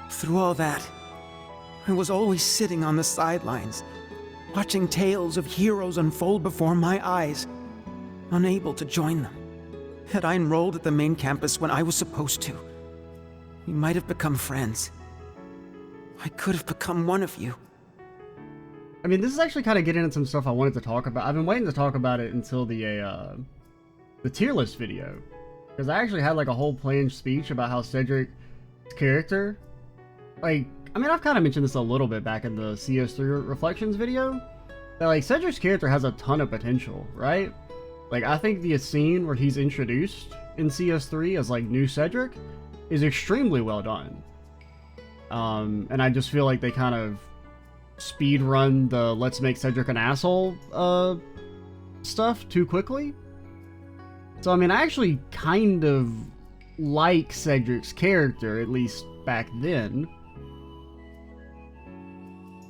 Through all that, I was always sitting on the sidelines, watching tales of heroes unfold before my eyes, unable to join them. Had I enrolled at the main campus when I was supposed to, we might have become friends. I could have become one of you.
I mean, this is actually kind of getting into some stuff I wanted to talk about. I've been waiting to talk about it until the tier list video, because I actually had like a whole planned speech about how Cedric's character, like, I mean, I've kind of mentioned this a little bit back in the CS3 Reflections video, that like Cedric's character has a ton of potential, right? Like, I think the scene where he's introduced in CS3 as like new Cedric is extremely well done. And I just feel like they kind of speed run the let's make Cedric an asshole stuff too quickly. So I mean, I actually kind of like Cedric's character, at least back then.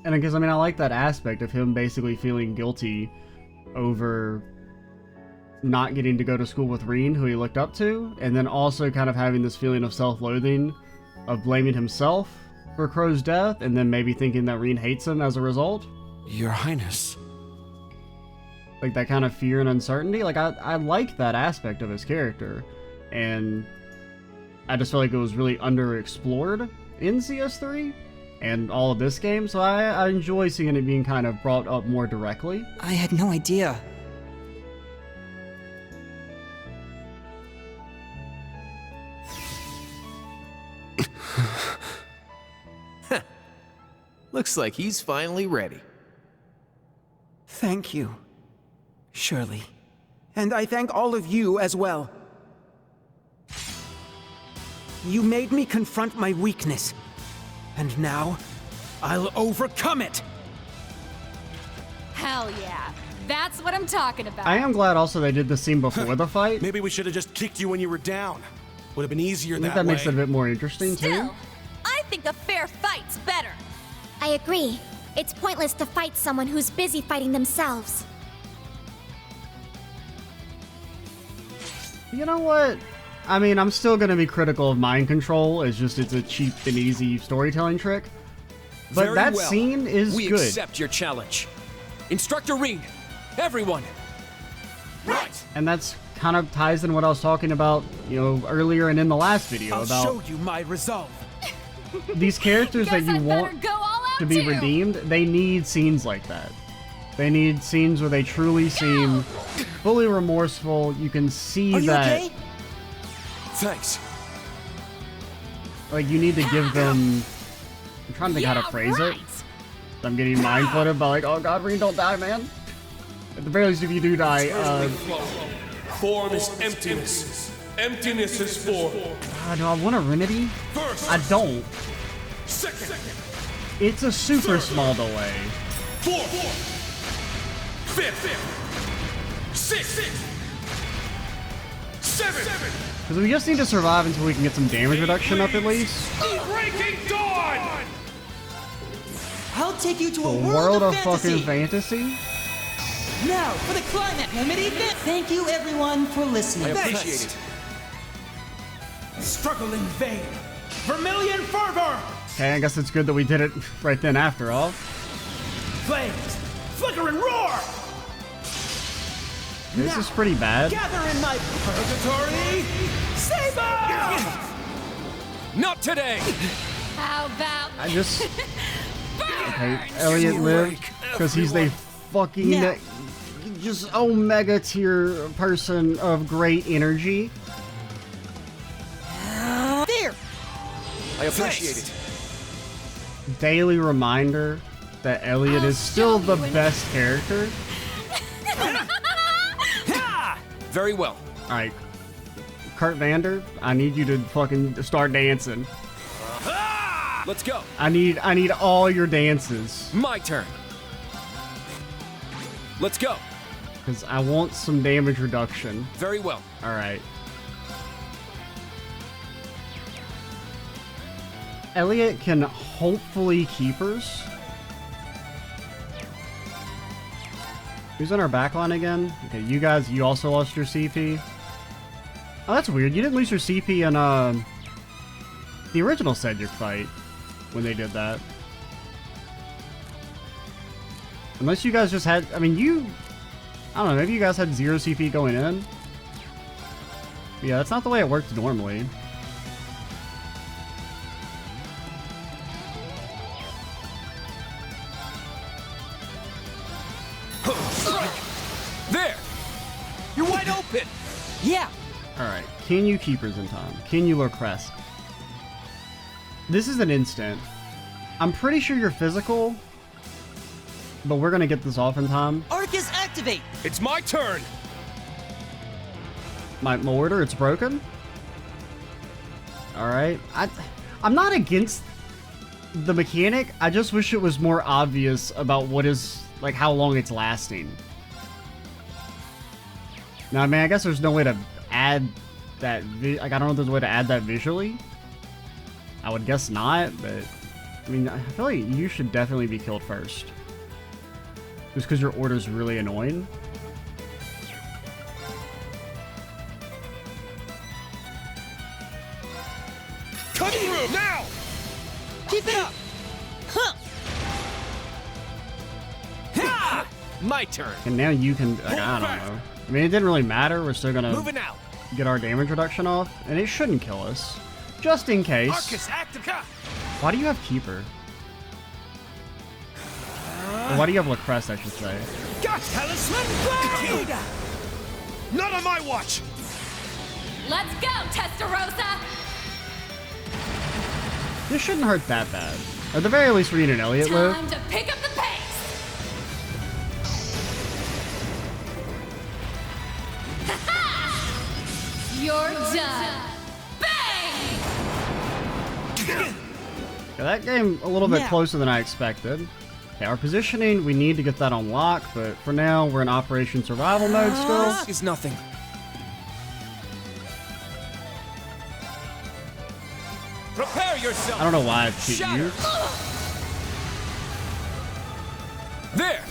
And because I mean, I like that aspect of him basically feeling guilty over not getting to go to school with Reen, who he looked up to, and then also kind of having this feeling of self-loathing, of blaming himself for Crow's death, and then maybe thinking that Reen hates him as a result.
Your Highness.
Like that kind of fear and uncertainty. Like I like that aspect of his character, and I just feel like it was really underexplored in CS3 and all of this game, so I enjoy seeing it being kind of brought up more directly.
I had no idea.
Looks like he's finally ready.
Thank you, Shirley. And I thank all of you as well. You made me confront my weakness. And now, I'll overcome it!
Hell yeah. That's what I'm talking about.
I am glad also they did the scene before the fight.
Maybe we should have just kicked you when you were down. Would have been easier
I think
that way.
makes it a bit more interesting,
Still,
too.
I think a fair fight's better.
I agree. It's pointless to fight someone who's busy fighting themselves.
You know what? I mean, I'm still going to be critical of mind control. It's just, it's a cheap and easy storytelling trick. But
Very
that
well.
scene is
we
good.
We accept your challenge. Instructor Reen, everyone.
Right.
And that's kind of ties in what I was talking about, you know, earlier and in the last video
I'll
about
show you my resolve.
these characters that you want to be redeemed. They need scenes like that. They need scenes where they truly seem fully remorseful. You can see
Are you
that.
okay?
Thanks.
Like, you need to give them. I'm trying to think how to phrase it. I'm getting mind flooded by like, oh god, Reen, don't die, man. At the very least, if you do die,
Form is emptiness. Emptiness is form.
do I want a remedy?
First.
I don't.
Second.
It's a super small delay.
Fourth. Fifth. Sixth. Seventh.
Because we just need to survive until we can get some damage reduction up at least.
Breaking dawn.
I'll take you to
The
a
world of
fantasy.
fucking fantasy.
Now, for the climax, thank you everyone for listening.
I appreciate it.
Struggle in vain. Vermilion fervor!
Okay, I guess it's good that we did it right then after all.
Flames, flicker and roar!
This is pretty bad.
Gather in my purgatory saber!
Not today!
How about
I just... Okay, Elliot lived because he's the fucking just omega tier person of great energy.
There!
I appreciate it.
Daily reminder that Elliot is still the best character.
Very well.
Alright, Kurt Vander, I need you to fucking start dancing.
Let's go.
I need all your dances.
My turn. Let's go.
Because I want some damage reduction.
Very well.
All right. Elliot can hopefully keepers. Who's on our backline again? Okay, you guys, you also lost your CP. Oh, that's weird. You didn't lose your CP in the original Cedric fight when they did that. Unless you guys just had, I mean, I don't know, maybe you guys had 0 CP going in. But yeah, that's not the way it worked normally.
There! You're wide open!
Yeah!
Alright, can you keepers in time? Can you lure crest? This is an instant. I'm pretty sure you're physical, but we're gonna get this off in time.
Arcus activate!
It's my turn!
My order, it's broken? Alright. I'm not against the mechanic, I just wish it was more obvious about what is, like, how long it's lasting. Now, I mean, I guess there's no way to add that, like, I don't know if there's a way to add that visually. I would guess not, but, I mean, I feel like you should definitely be killed first. Just because your order's really annoying.
Cut through now!
Keep it up! Huh!
Ha! My turn.
And now you can, like, I don't know. I mean, it didn't really matter. We're still gonna get our damage reduction off, and it shouldn't kill us. Just in case.
Arcus active.
Why do you have Keeper? Or why do you have Lacrest, I should say?
Got Talisman Blade! Not on my watch!
Let's go, Testarossa!
This shouldn't hurt that bad. At the very least, Reed and Elliot live.
Time to pick up the pace! You're done! Bang!
Yeah, that game a little bit closer than I expected. Okay, our positioning, we need to get that on lock, but for now, we're in Operation Survival mode still.
This is nothing. Prepare yourself!
I don't know why I've hit you.
There!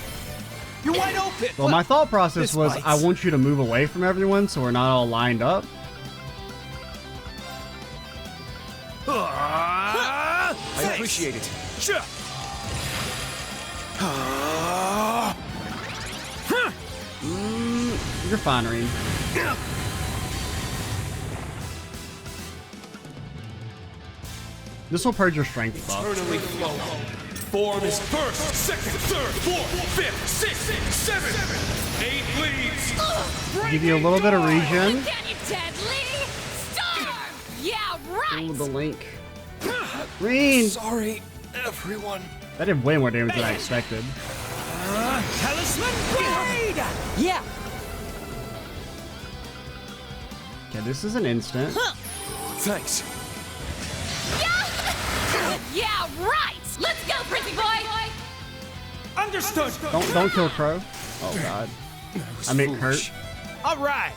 You're wide open!
Well, my thought process was
bites.
I want you to move away from everyone so we're not all lined up.
I appreciate it.
You're fine, Reed. This will purge your strength buff.
Eternally flowing. Form is first, second, third, fourth, fifth, sixth, seventh, 8 leads.
Give you a little bit of regen.
Can you deadly? Storm! Yeah, right!
Ooh, the link. Reed!
Sorry, everyone.
That did way more damage than I expected.
Talisman Blade!
Yeah!
Okay, this is an instant.
Thanks.
Yeah, right! Let's go, pretty boy!
Understood!
Don't kill Crow. Oh god. I mean Kurt.
All right.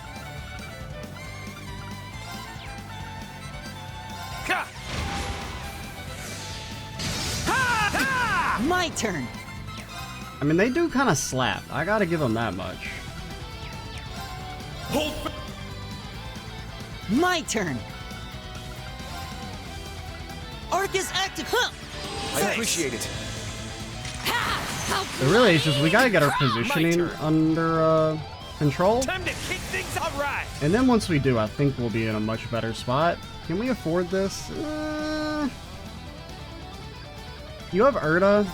My turn!
I mean, they do kind of slap. I gotta give them that much.
My turn! Arcus active! Huh!
I appreciate it.
But really, it's just we gotta get our positioning under control.
Time to kick things all right.
And then once we do, I think we'll be in a much better spot. Can we afford this? You have Erda.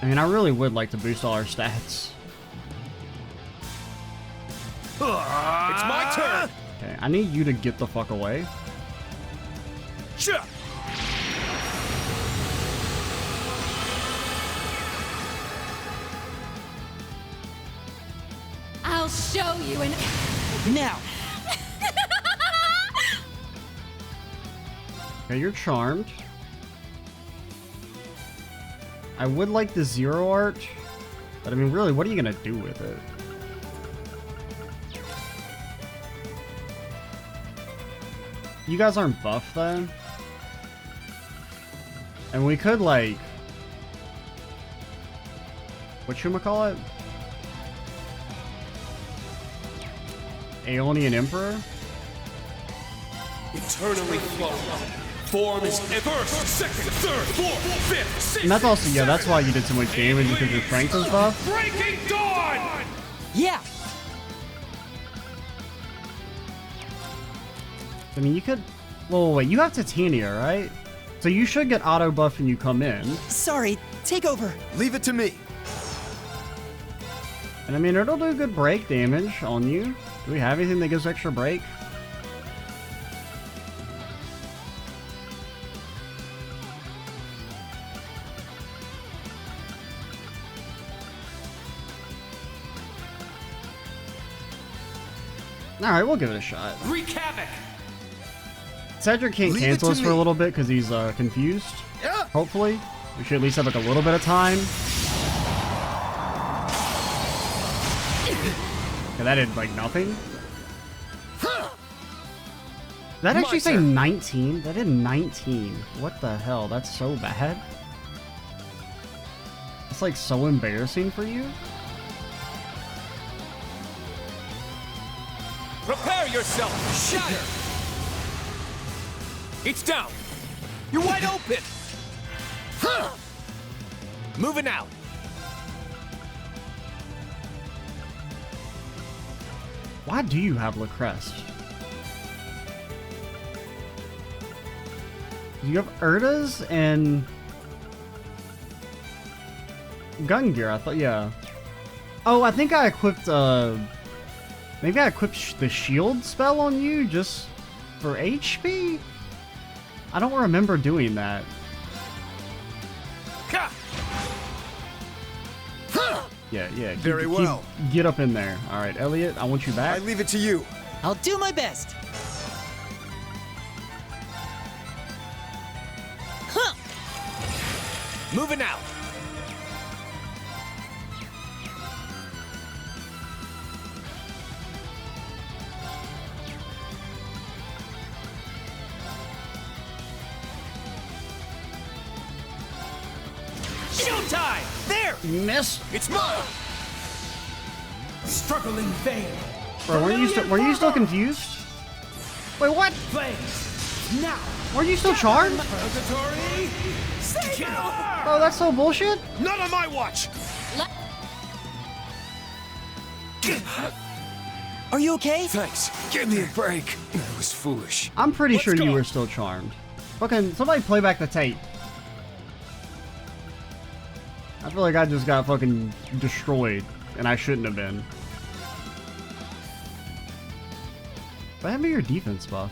I mean, I really would like to boost all our stats.
It's my turn.
Okay, I need you to get the fuck away.
Sure.
show you an...
Now!
Okay, you're charmed. I would like the zero art, but I mean, really, what are you gonna do with it? You guys aren't buff then? And we could, like... whatchamacallit? Aeonian Emperor?
Eternally flowing. Form is first, second, third, fourth, fifth, sixth.
And that's also, yeah, that's why you did so much damage, because your strength is buff.
Breaking dawn!
Yeah!
I mean, you could... well, wait, you have Titania, right? So you should get auto buff when you come in.
Sorry, take over.
Leave it to me.
And I mean, it'll do good break damage on you. Do we have anything that gives extra break? Alright, we'll give it a shot.
Wreak havoc!
Cedric can't
Leave it
cancel
to
us for
me.
a little bit because he's confused.
Yeah.
Hopefully. We should at least have like a little bit of time. Okay, that did like nothing. Did that actually say 19? That did 19. What the hell? That's so bad. It's like so embarrassing for you.
Prepare yourself! Shatter! It's down!
You're wide open! Moving out.
Why do you have Lacrest? You have Urdas and gun gear. I thought, yeah. Oh, I think I equipped. Maybe I equipped the shield spell on you just for HP. I don't remember doing that. Yeah.
Very well.
Get up in there. All right, Elliot, I want you back.
I leave it to you.
I'll do my best.
Huh. Moving out. Showtime! There!
You missed.
It's mine!
Struggle in vain.
Bro, were you still confused? Wait, what?
Flames. Now.
Were you still charmed?
Purgatory.
Oh, that's so bullshit.
Not on my watch!
Are you okay?
Thanks. Give me a break. That was foolish.
I'm pretty sure you were still charmed. Fucking somebody play back the tape. I feel like I just got fucking destroyed, and I shouldn't have been. But hand me your defense buff.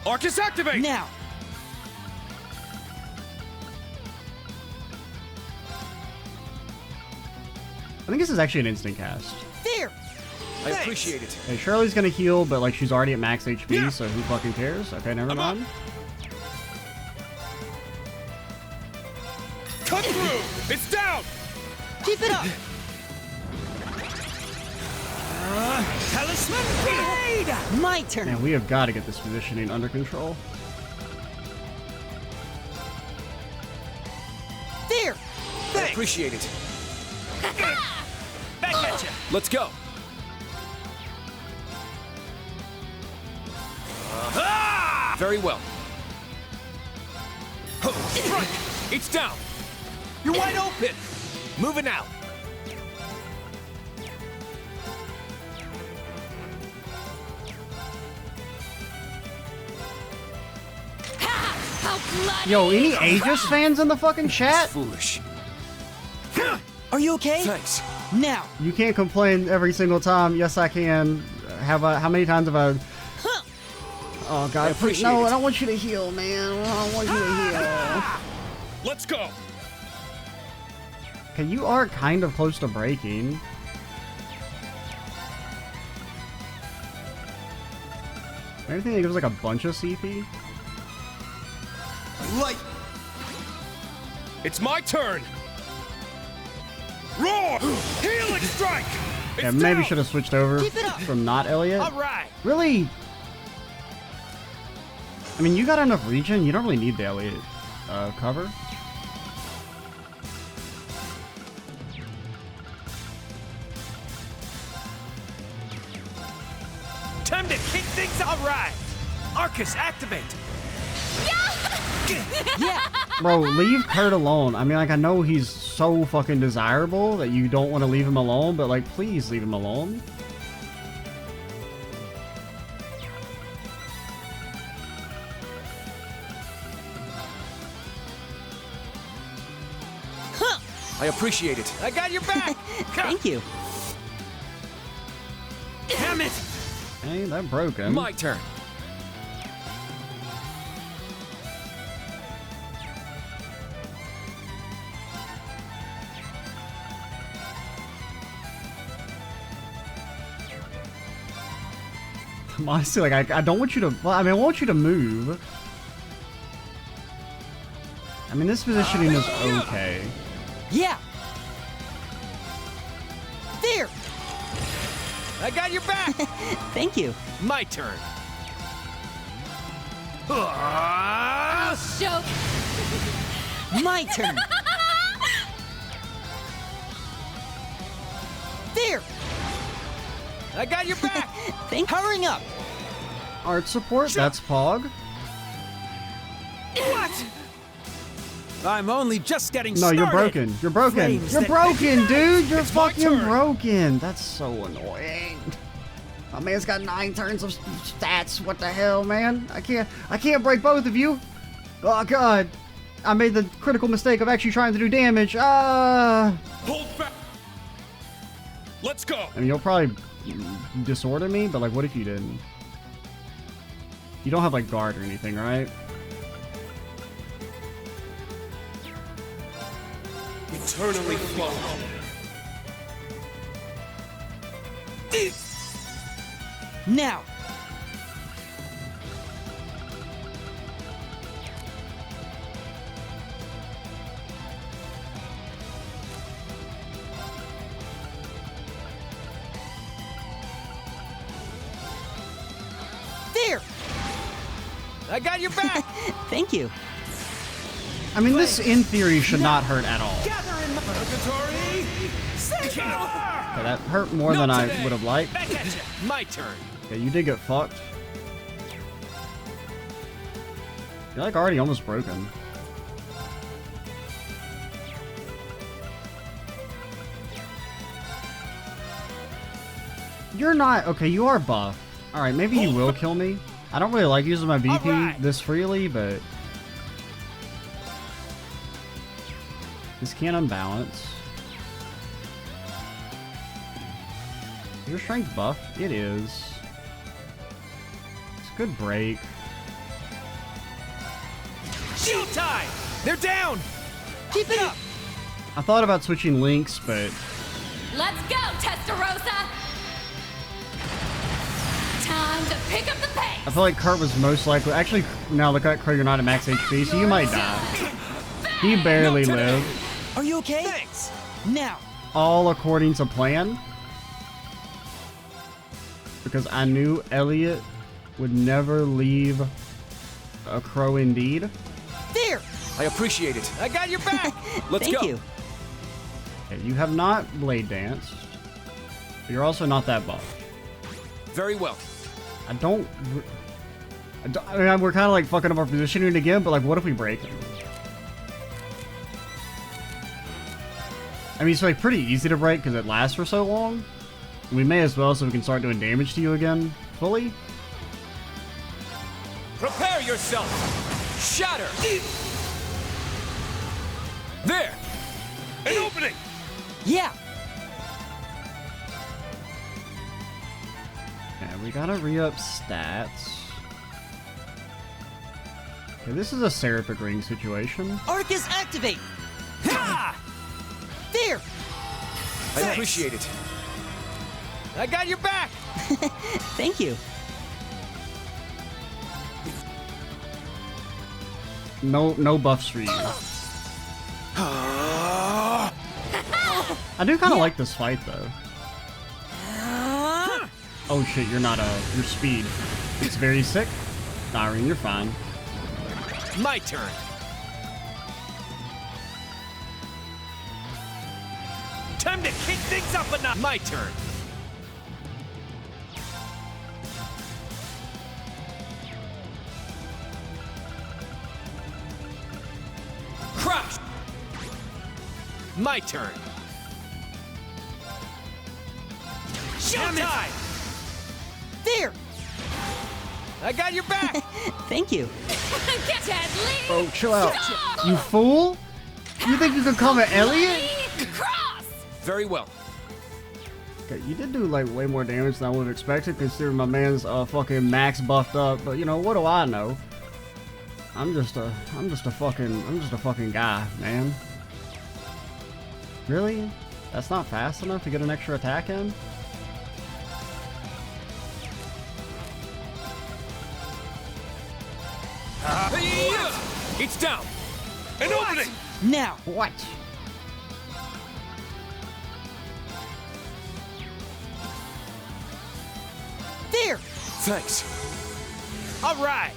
Arcus activate!
Now.
I think this is actually an instant cast.
There.
I appreciate it.
Hey, Shirley's gonna heal, but like she's already at max HP, so who fucking cares? Okay, never mind.
Cut through! It's down!
Keep it up.
Talisman blade.
My turn.
Man, we have got to get this positioning under control.
There.
I appreciate it.
Back at you.
Let's go. Very well.
Strike.
It's down.
You're wide open. Moving out.
Yo, any Aegis fans in the fucking chat?
Foolish.
Are you okay?
Thanks.
Now.
You can't complain every single time. Yes, I can. How many times have I... Oh, God. Please, no, I don't want you to heal, man. I don't want you to heal.
Let's go!
Okay, you are kind of close to breaking. Anything that gives like a bunch of CP?
Light! It's my turn! Roar! Healing strike! It's
Yeah, maybe
down!
should have switched over
Keep it up!
from not Elliot.
Alright!
Really? I mean, you got enough regen. You don't really need the Elliot cover.
Time to kick things alright! Arcus, activate!
Yeah!
Bro, leave Kurt alone. I mean, like, I know he's so fucking desirable that you don't want to leave him alone, but, like, please leave him alone.
I appreciate it.
I got your back!
Thank you.
Damn it!
Hey, that broke him.
My turn.
Honestly, like, I don't want you to... Well, I mean, I want you to move. I mean, this positioning is okay.
Yeah. There.
I got your back!
Thank you.
My turn.
Show.
My turn. There.
I got your back!
Powering up.
Art support, that's Pog.
What?
I'm only just getting
No,
started.
you're broken. You're broken.
Flames
You're
that-
broken, dude. You're
It's my
fucking
turn.
broken. That's so annoying. My man's got 9 turns of stats. What the hell, man? I can't break both of you. Oh god. I made the critical mistake of actually trying to do damage.
Hold fast. Let's go.
I mean, you'll probably disorder me, but like, what if you didn't? You don't have like guard or anything, right?
Eternally flawed.
Now. There.
I got your back!
Thank you.
I mean, this in theory should not hurt at all.
Gather in my purgatory!
Okay, that hurt more than I would have liked.
Back at you! My turn!
Yeah, you did get fucked. You're like already almost broken. You're not... Okay, you are buff. Alright, maybe you will kill me. I don't really like using my BP this freely, but... This can unbalance. Is your strength buff? It is. It's a good break.
Shield time! They're down!
Keep it up!
I thought about switching links, but...
Let's go, Testarossa! Time to pick up the pace!
I feel like Kurt was most likely... Actually, now look at Kurt, you're not at max HP, so you might die. He barely lived.
Are you okay?
Thanks!
Now.
All according to plan. Because I knew Elliot would never leave a crow indeed.
There!
I appreciate it.
I got your back!
Let's
Thank
go.
you.
Okay, you have not blade danced. But you're also not that buff.
Very well.
I mean, we're kind of like fucking up our positioning again, but like, what if we break him? I mean, it's like pretty easy to break because it lasts for so long. We may as well so we can start doing damage to you again fully.
Prepare yourself! Shatter! There!
An opening!
Yeah!
Yeah, we gotta re-up stats. Okay, this is a Seraphic Ring situation.
Arcus activate! Ha! There!
I appreciate it.
I got your back!
Thank you.
No buffs for you. I do kind of like this fight though. Oh shit, you're not your speed. It's very sick. Irene, you're fine.
My turn. Time to kick things up a notch. My turn. Crush. My turn. Showtime!
There!
I got your back!
Thank you.
Get deadly!
Oh, chill out. You fool! You think you can come at Elliot?
Cross!
Very well.
Okay, you did do like way more damage than I would have expected considering my man's fucking max buffed up, but you know, what do I know? I'm just a fucking guy, man. Really? That's not fast enough to get an extra attack in?
It's down. An opening.
Now.
What?
There.
Thanks.
All right.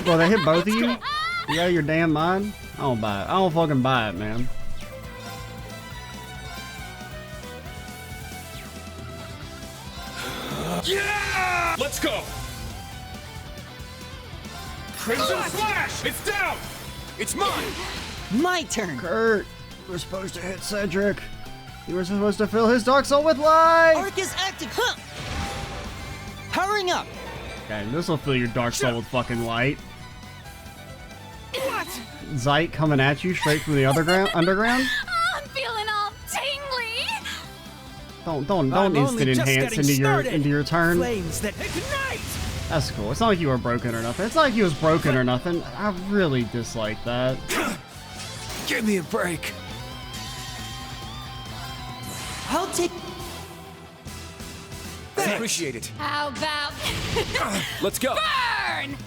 Bro, they hit both of you? You out of your damn mind? I don't buy it. I don't fucking buy it, man.
Yeah! Let's go! Crimson Flash! It's down!
It's mine!
My turn!
Kurt, you were supposed to hit Cedric. You were supposed to fill his Dark Soul with light!
Arc is active! Huh! Powering up!
Okay, this'll fill your Dark Soul with fucking light.
What?
Zeit coming at you straight from the underground?
Oh, I'm feeling all tingly!
Don't instant enhance into your turn.
Flames that ignite!
That's cool. It's not like you were broken or nothing. It's not like he was broken or nothing. I really dislike that.
Give me a break.
I'll take...
Appreciate it.
How about...
Let's go.
Burn!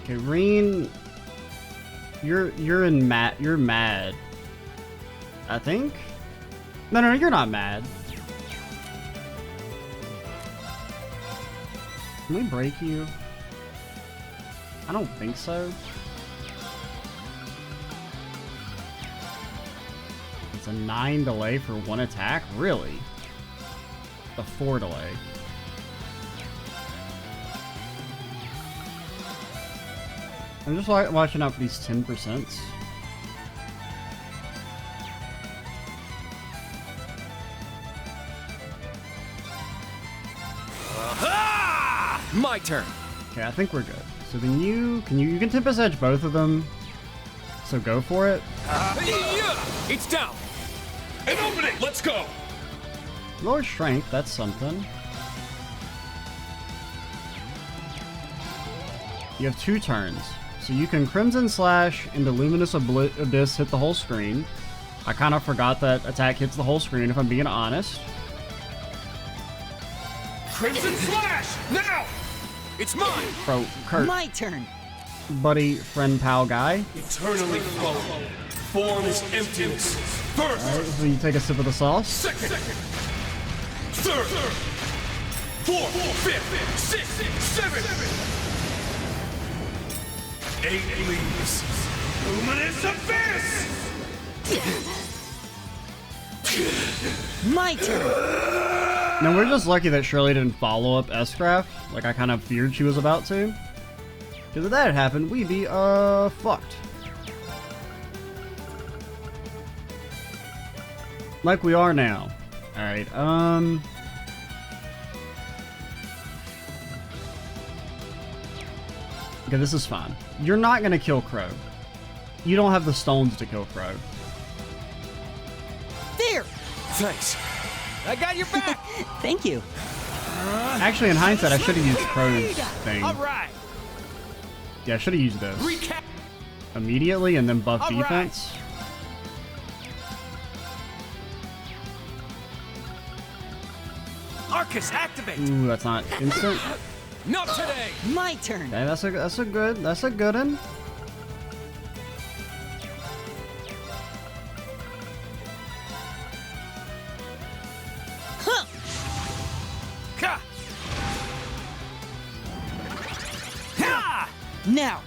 Okay, Reen, you're mad. I think. No, you're not mad. Can we break you? I don't think so. It's a 9 delay for one attack? Really? A 4 delay. I'm just watching out for these 10%.
My turn.
Okay, I think we're good. So then you can Tempest Edge both of them. So go for it.
It's down.
An opening. Let's go.
Lower strength, that's something. You have 2 turns. So you can Crimson Slash into Luminous Abyss hit the whole screen. I kind of forgot that attack hits the whole screen if I'm being honest.
Crimson Flash! Now!
It's mine!
Bro, Kurt.
My turn!
Buddy, friend, pal guy.
Eternally flow. Form is emptiness. First!
Alright, so you take a sip of the sauce.
Second! Third! Fourth! Fifth! Sixth! Seventh! 8 leaves. Luminous Abyss!
My turn!
Now, we're just lucky that Shirley didn't follow up S-Craft, like I kind of feared she was about to. Because if that had happened, we'd be, fucked. Like we are now. Alright, okay, this is fine. You're not gonna kill Crow. You don't have the stones to kill Crow.
There!
Thanks.
I got your back!
Thank you.
Actually, in hindsight, I should have used Crow's thing.
All right.
Yeah, I should have used this. Immediately and then buff defense.
Arcus, activate!
Ooh, that's not instant.
Not today!
My turn!
Okay, that's a good one.
Huh.
Ha! Ha!
Now!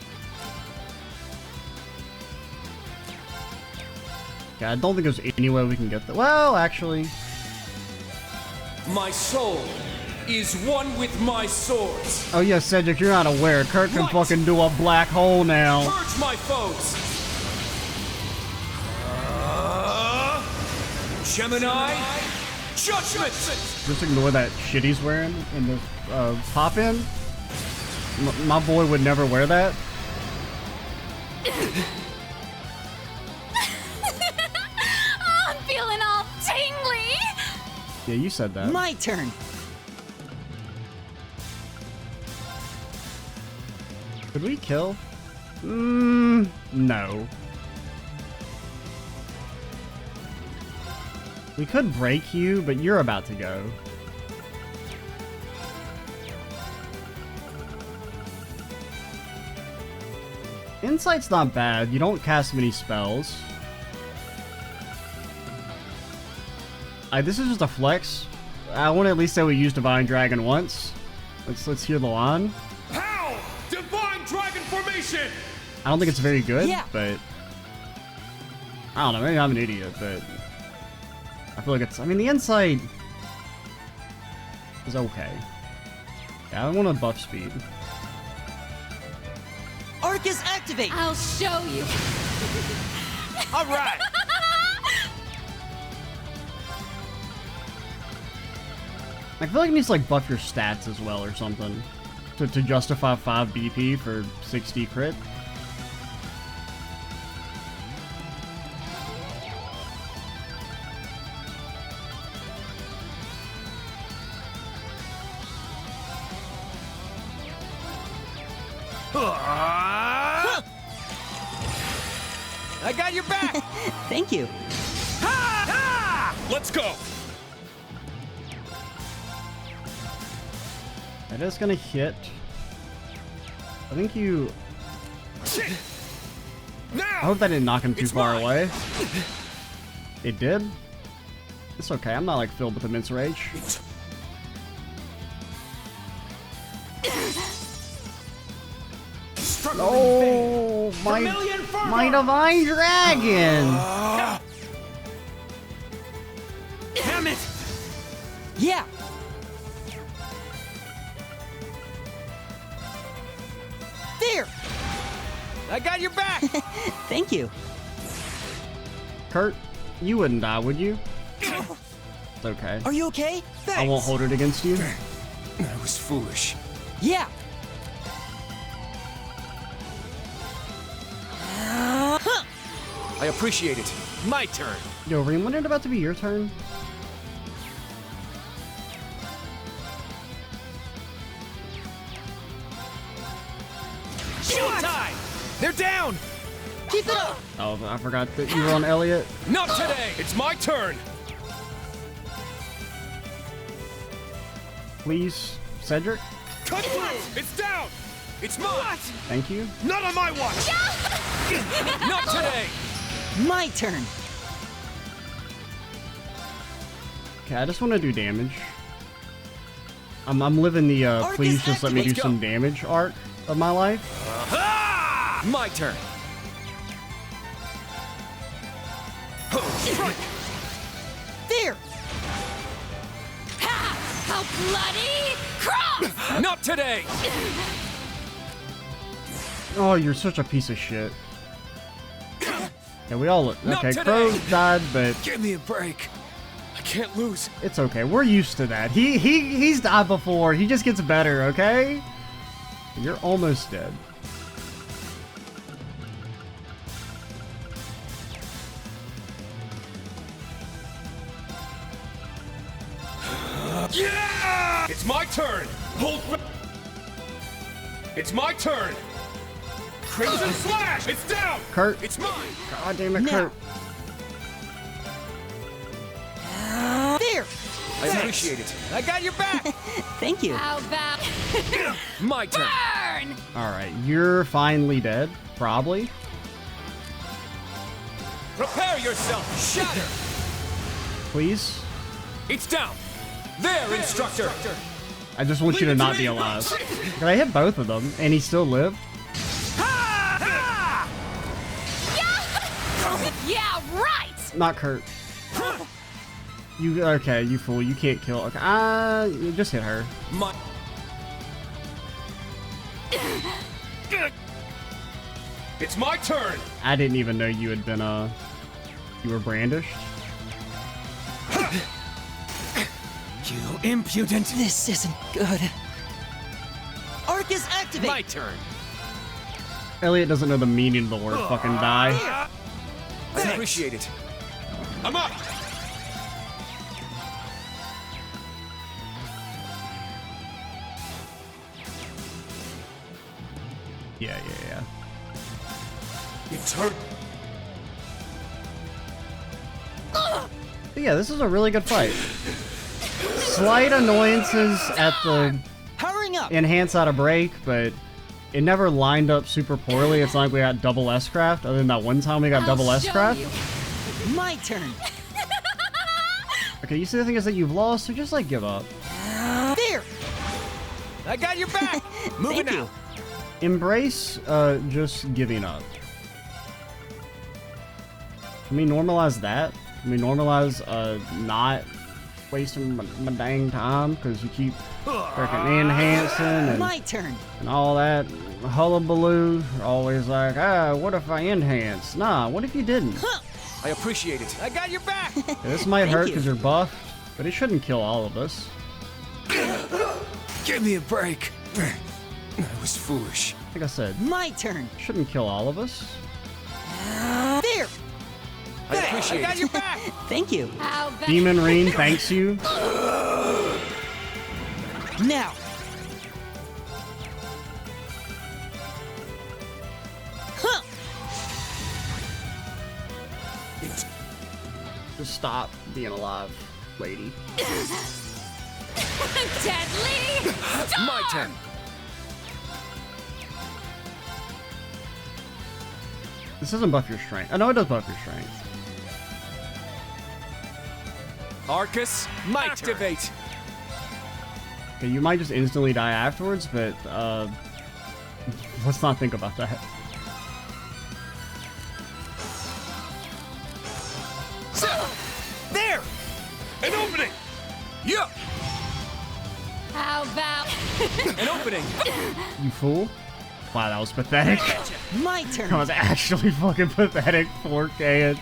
Okay, I don't think there's any way we can get that. Well, actually.
My soul is one with my swords.
Oh yeah, Cedric, you're not aware. Kurt can fucking do a black hole now.
Purge my foes. Gemini, judgment.
Just ignore that shit he's wearing in the pop-in. My boy would never wear that.
Oh, I'm feeling all tingly.
Yeah, you said that.
My turn!
Could we kill? No. We could break you, but you're about to go. Insight's not bad. You don't cast many spells. This is just a flex. I want to at least say we used Divine Dragon once. Let's hear the line.
How? Divine Dragon Formation!
I don't think it's very good,
Yeah.
but I don't know. Maybe I'm an idiot, but I feel like it's. I mean, the insight is okay. Yeah, I want to buff speed.
Arcus, activate!
I'll show you.
All right!
I feel like it needs to like buff your stats as well or something to justify 5 BP for 60 crit.
I got your back!
Thank you.
Ha! Ha!
Let's go!
That is gonna hit. I think you.
Now!
I hope that didn't knock him too
It's
far
mine.
away. It did? It's okay, I'm not like filled with immense rage. Oh, my Divine Dragon!
Damn it!
Yeah! There!
I got your back!
Thank you.
Kurt, you wouldn't die, would you? It's okay.
Are you okay? Thanks.
I won't hold it against you.
I was foolish.
Yeah!
I appreciate it.
My turn.
Yo, Reem, when it about to be your turn?
Showtime! They're down!
Keep it up!
Oh, I forgot that you were on Elliot.
Not today! It's my turn!
Please, Cedric.
Cut through! It's down! It's mine!
Thank you.
Not on my watch! Not today!
My turn!
Okay, I just want to do damage. I'm living the please just let me do some damage arc of my life.
My turn.
There!
Ha! How bloody cross!
Not today!
Oh, you're such a piece of shit. Yeah, we all look.
Not
Okay,
today.
Crow died, but
Give me a break. I can't lose.
it's okay. We're used to that. He's died before. He just gets better, okay? You're almost dead.
Yeah! It's my turn! Hold It's my turn! Crimson Slash! It's down!
Kurt.
It's mine!
God damn it,
Now.
Kurt.
There!
I appreciate appreciate it.
I got your back.
Thank you.
How about
My turn.
burn?
All right, you're finally dead, probably.
Prepare yourself. Shatter.
Please.
It's down. There, instructor.
I just want you to not be alive. Can I hit both of them and he still lived?
Yeah, right.
Not Kurt. You okay? You fool! You can't kill. Okay, just hit her.
It's my turn.
I didn't even know you had been you were brandished.
You impudent.
This isn't good. Arcus, activate.
My turn.
Elliot doesn't know the meaning of the word fucking die.
I appreciate it.
I'm up.
Yeah.
It's hurt.
But yeah, this is a really good fight. Slight annoyances at the
Powering up.
enhance out of break, but it never lined up super poorly. It's not like we got double S-craft, other than that one time we got double S-craft.
My turn.
Okay, you see the thing is that you've lost, so just like give up.
There.
I got your back. Moving
Thank
out.
Embrace just giving up. Can we normalize that? Can we normalize not wasting my dang time because you keep freaking enhancing
My turn.
and all that hullabaloo? Always like, what if I enhance? Nah, what if you didn't?
I appreciate it.
I got your back.
Yeah, this might hurt
you.
because you're buffed, but it shouldn't kill all of us.
Give me a break. I was foolish.
Like I said,
My turn.
shouldn't kill all of us.
There.
I appreciate
I got
it.
your back.
Thank you.
How about
Demon Reen thanks you.
Now. Huh.
Just stop being alive, lady.
deadly?
My turn.
This doesn't buff your strength. I know it does buff your strength.
Arcus, activate.
Okay, you might just instantly die afterwards, but let's not think about that.
There.
An opening.
Yeah.
How about
An opening.
You fool. Wow, that was pathetic.
My
That
turn.
was actually fucking pathetic. 4K at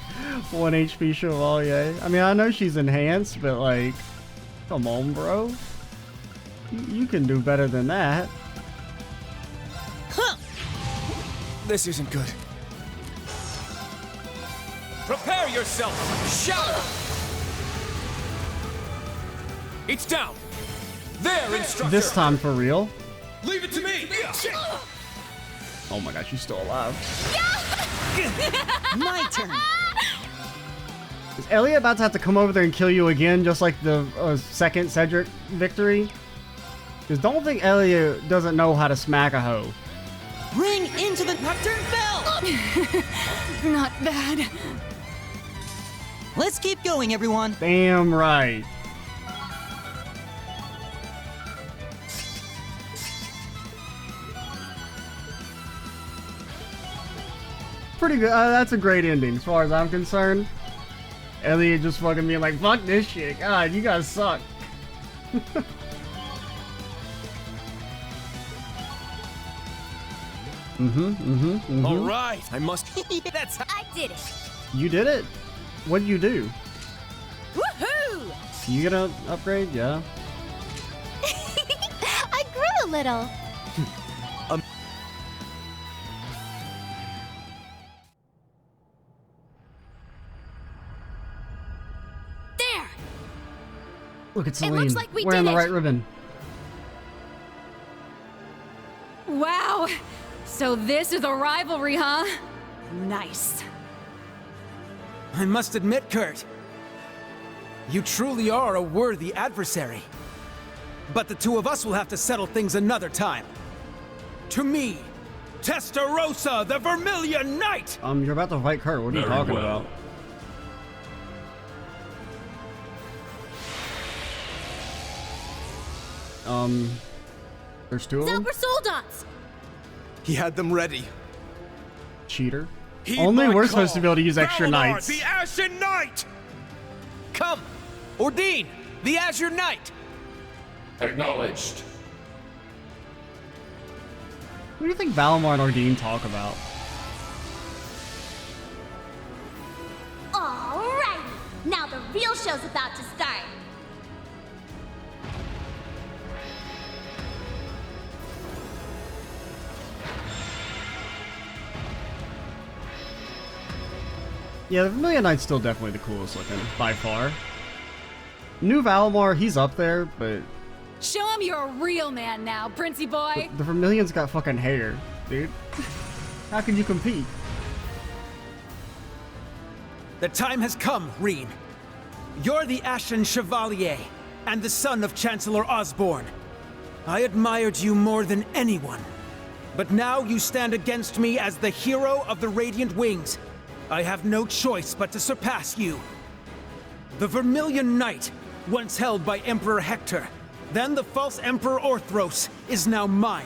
1 HP Chevalier. I mean, I know she's enhanced, but like, come on, bro. You can do better than that.
Huh.
This isn't good. Prepare yourself. Shout. It's down. There, instructor.
This time for real.
Leave it to me.
Oh my gosh, she's still alive.
My turn.
Is Elliot about to have to come over there and kill you again, just like the second Cedric victory? Because don't think Elliot doesn't know how to smack a hoe.
Ring into the nocturne bell.
not bad?
Let's keep going, everyone.
Damn right. Pretty good. That's a great ending as far as I'm concerned. Elliot just fucking being like, fuck this shit. God, you guys suck.
All right. I must.
That's
I did it.
You did it? What did you do?
Woohoo!
You get an upgrade? Yeah.
I grew a little.
There.
Look at
It
Celine.
looks like we
Wearing
did
the
it.
right ribbon.
Wow. So this is a rivalry, huh? Nice.
I must admit, Kurt, You truly are a worthy adversary. But the two of us will have to settle things another time. To me, Testarossa, the Vermilion Knight!
You're about to fight Kurt. What are you talking about? There's two of them?
Zelper Soldats!
He had them ready.
Cheater.
Heed
Only
my
we're
call.
supposed to be able to use extra
Valimar,
knights.
the Ashen Knight!
Come! Ordine, the Azure Knight!
Acknowledged.
What do you think Valimar and Ordine talk about?
Alrighty, now the real show's about to start.
Yeah, the Vermilion Knight's still definitely the coolest looking, by far. New Valimar, he's up there, but
Show him you're a real man now, Princey boy.
the Vermilion's got fucking hair, dude. How can you compete?
The time has come, Reen. You're the Ashen Chevalier, and the son of Chancellor Osborne. I admired you more than anyone. But now you stand against me as the hero of the Radiant Wings. I have no choice but to surpass you. The Vermilion Knight, once held by Emperor Hector, then the false Emperor Orthros, is now mine.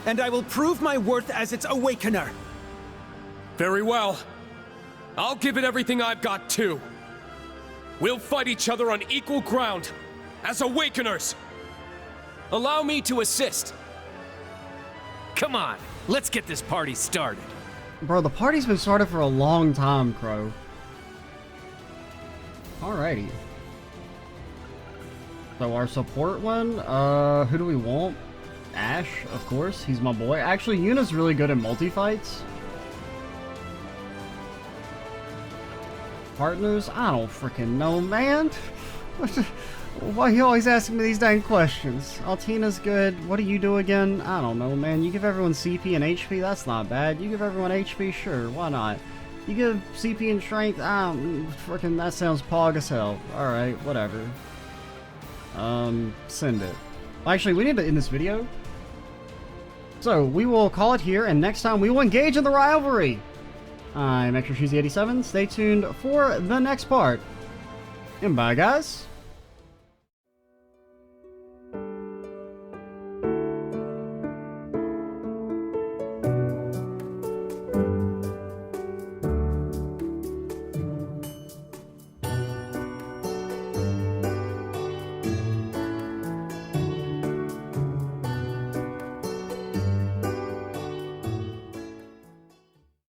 And I will prove my worth as its awakener.
Very well. I'll give it everything I've got, too. We'll fight each other on equal ground, as awakeners.
Allow me to assist. Come on, let's get this party started.
Bro, the party's been started for a long time, Crow. Alrighty. So our support one, who do we want? Ash, of course, he's my boy. Actually, Yuna's really good in multi-fights. Partners? I don't freaking know, man. Why are you always asking me these dang questions? Altina's good. What do you do again? I don't know, man. You give everyone CP and HP? That's not bad. You give everyone HP? Sure, why not? You give CP and strength? Freaking that sounds pog as hell. Alright, whatever. Send it. Actually, we need to end this video. So, we will call it here, and next time we will engage in the rivalry. I'm Extra Cheesy 87. Stay tuned for the next part. And bye, guys.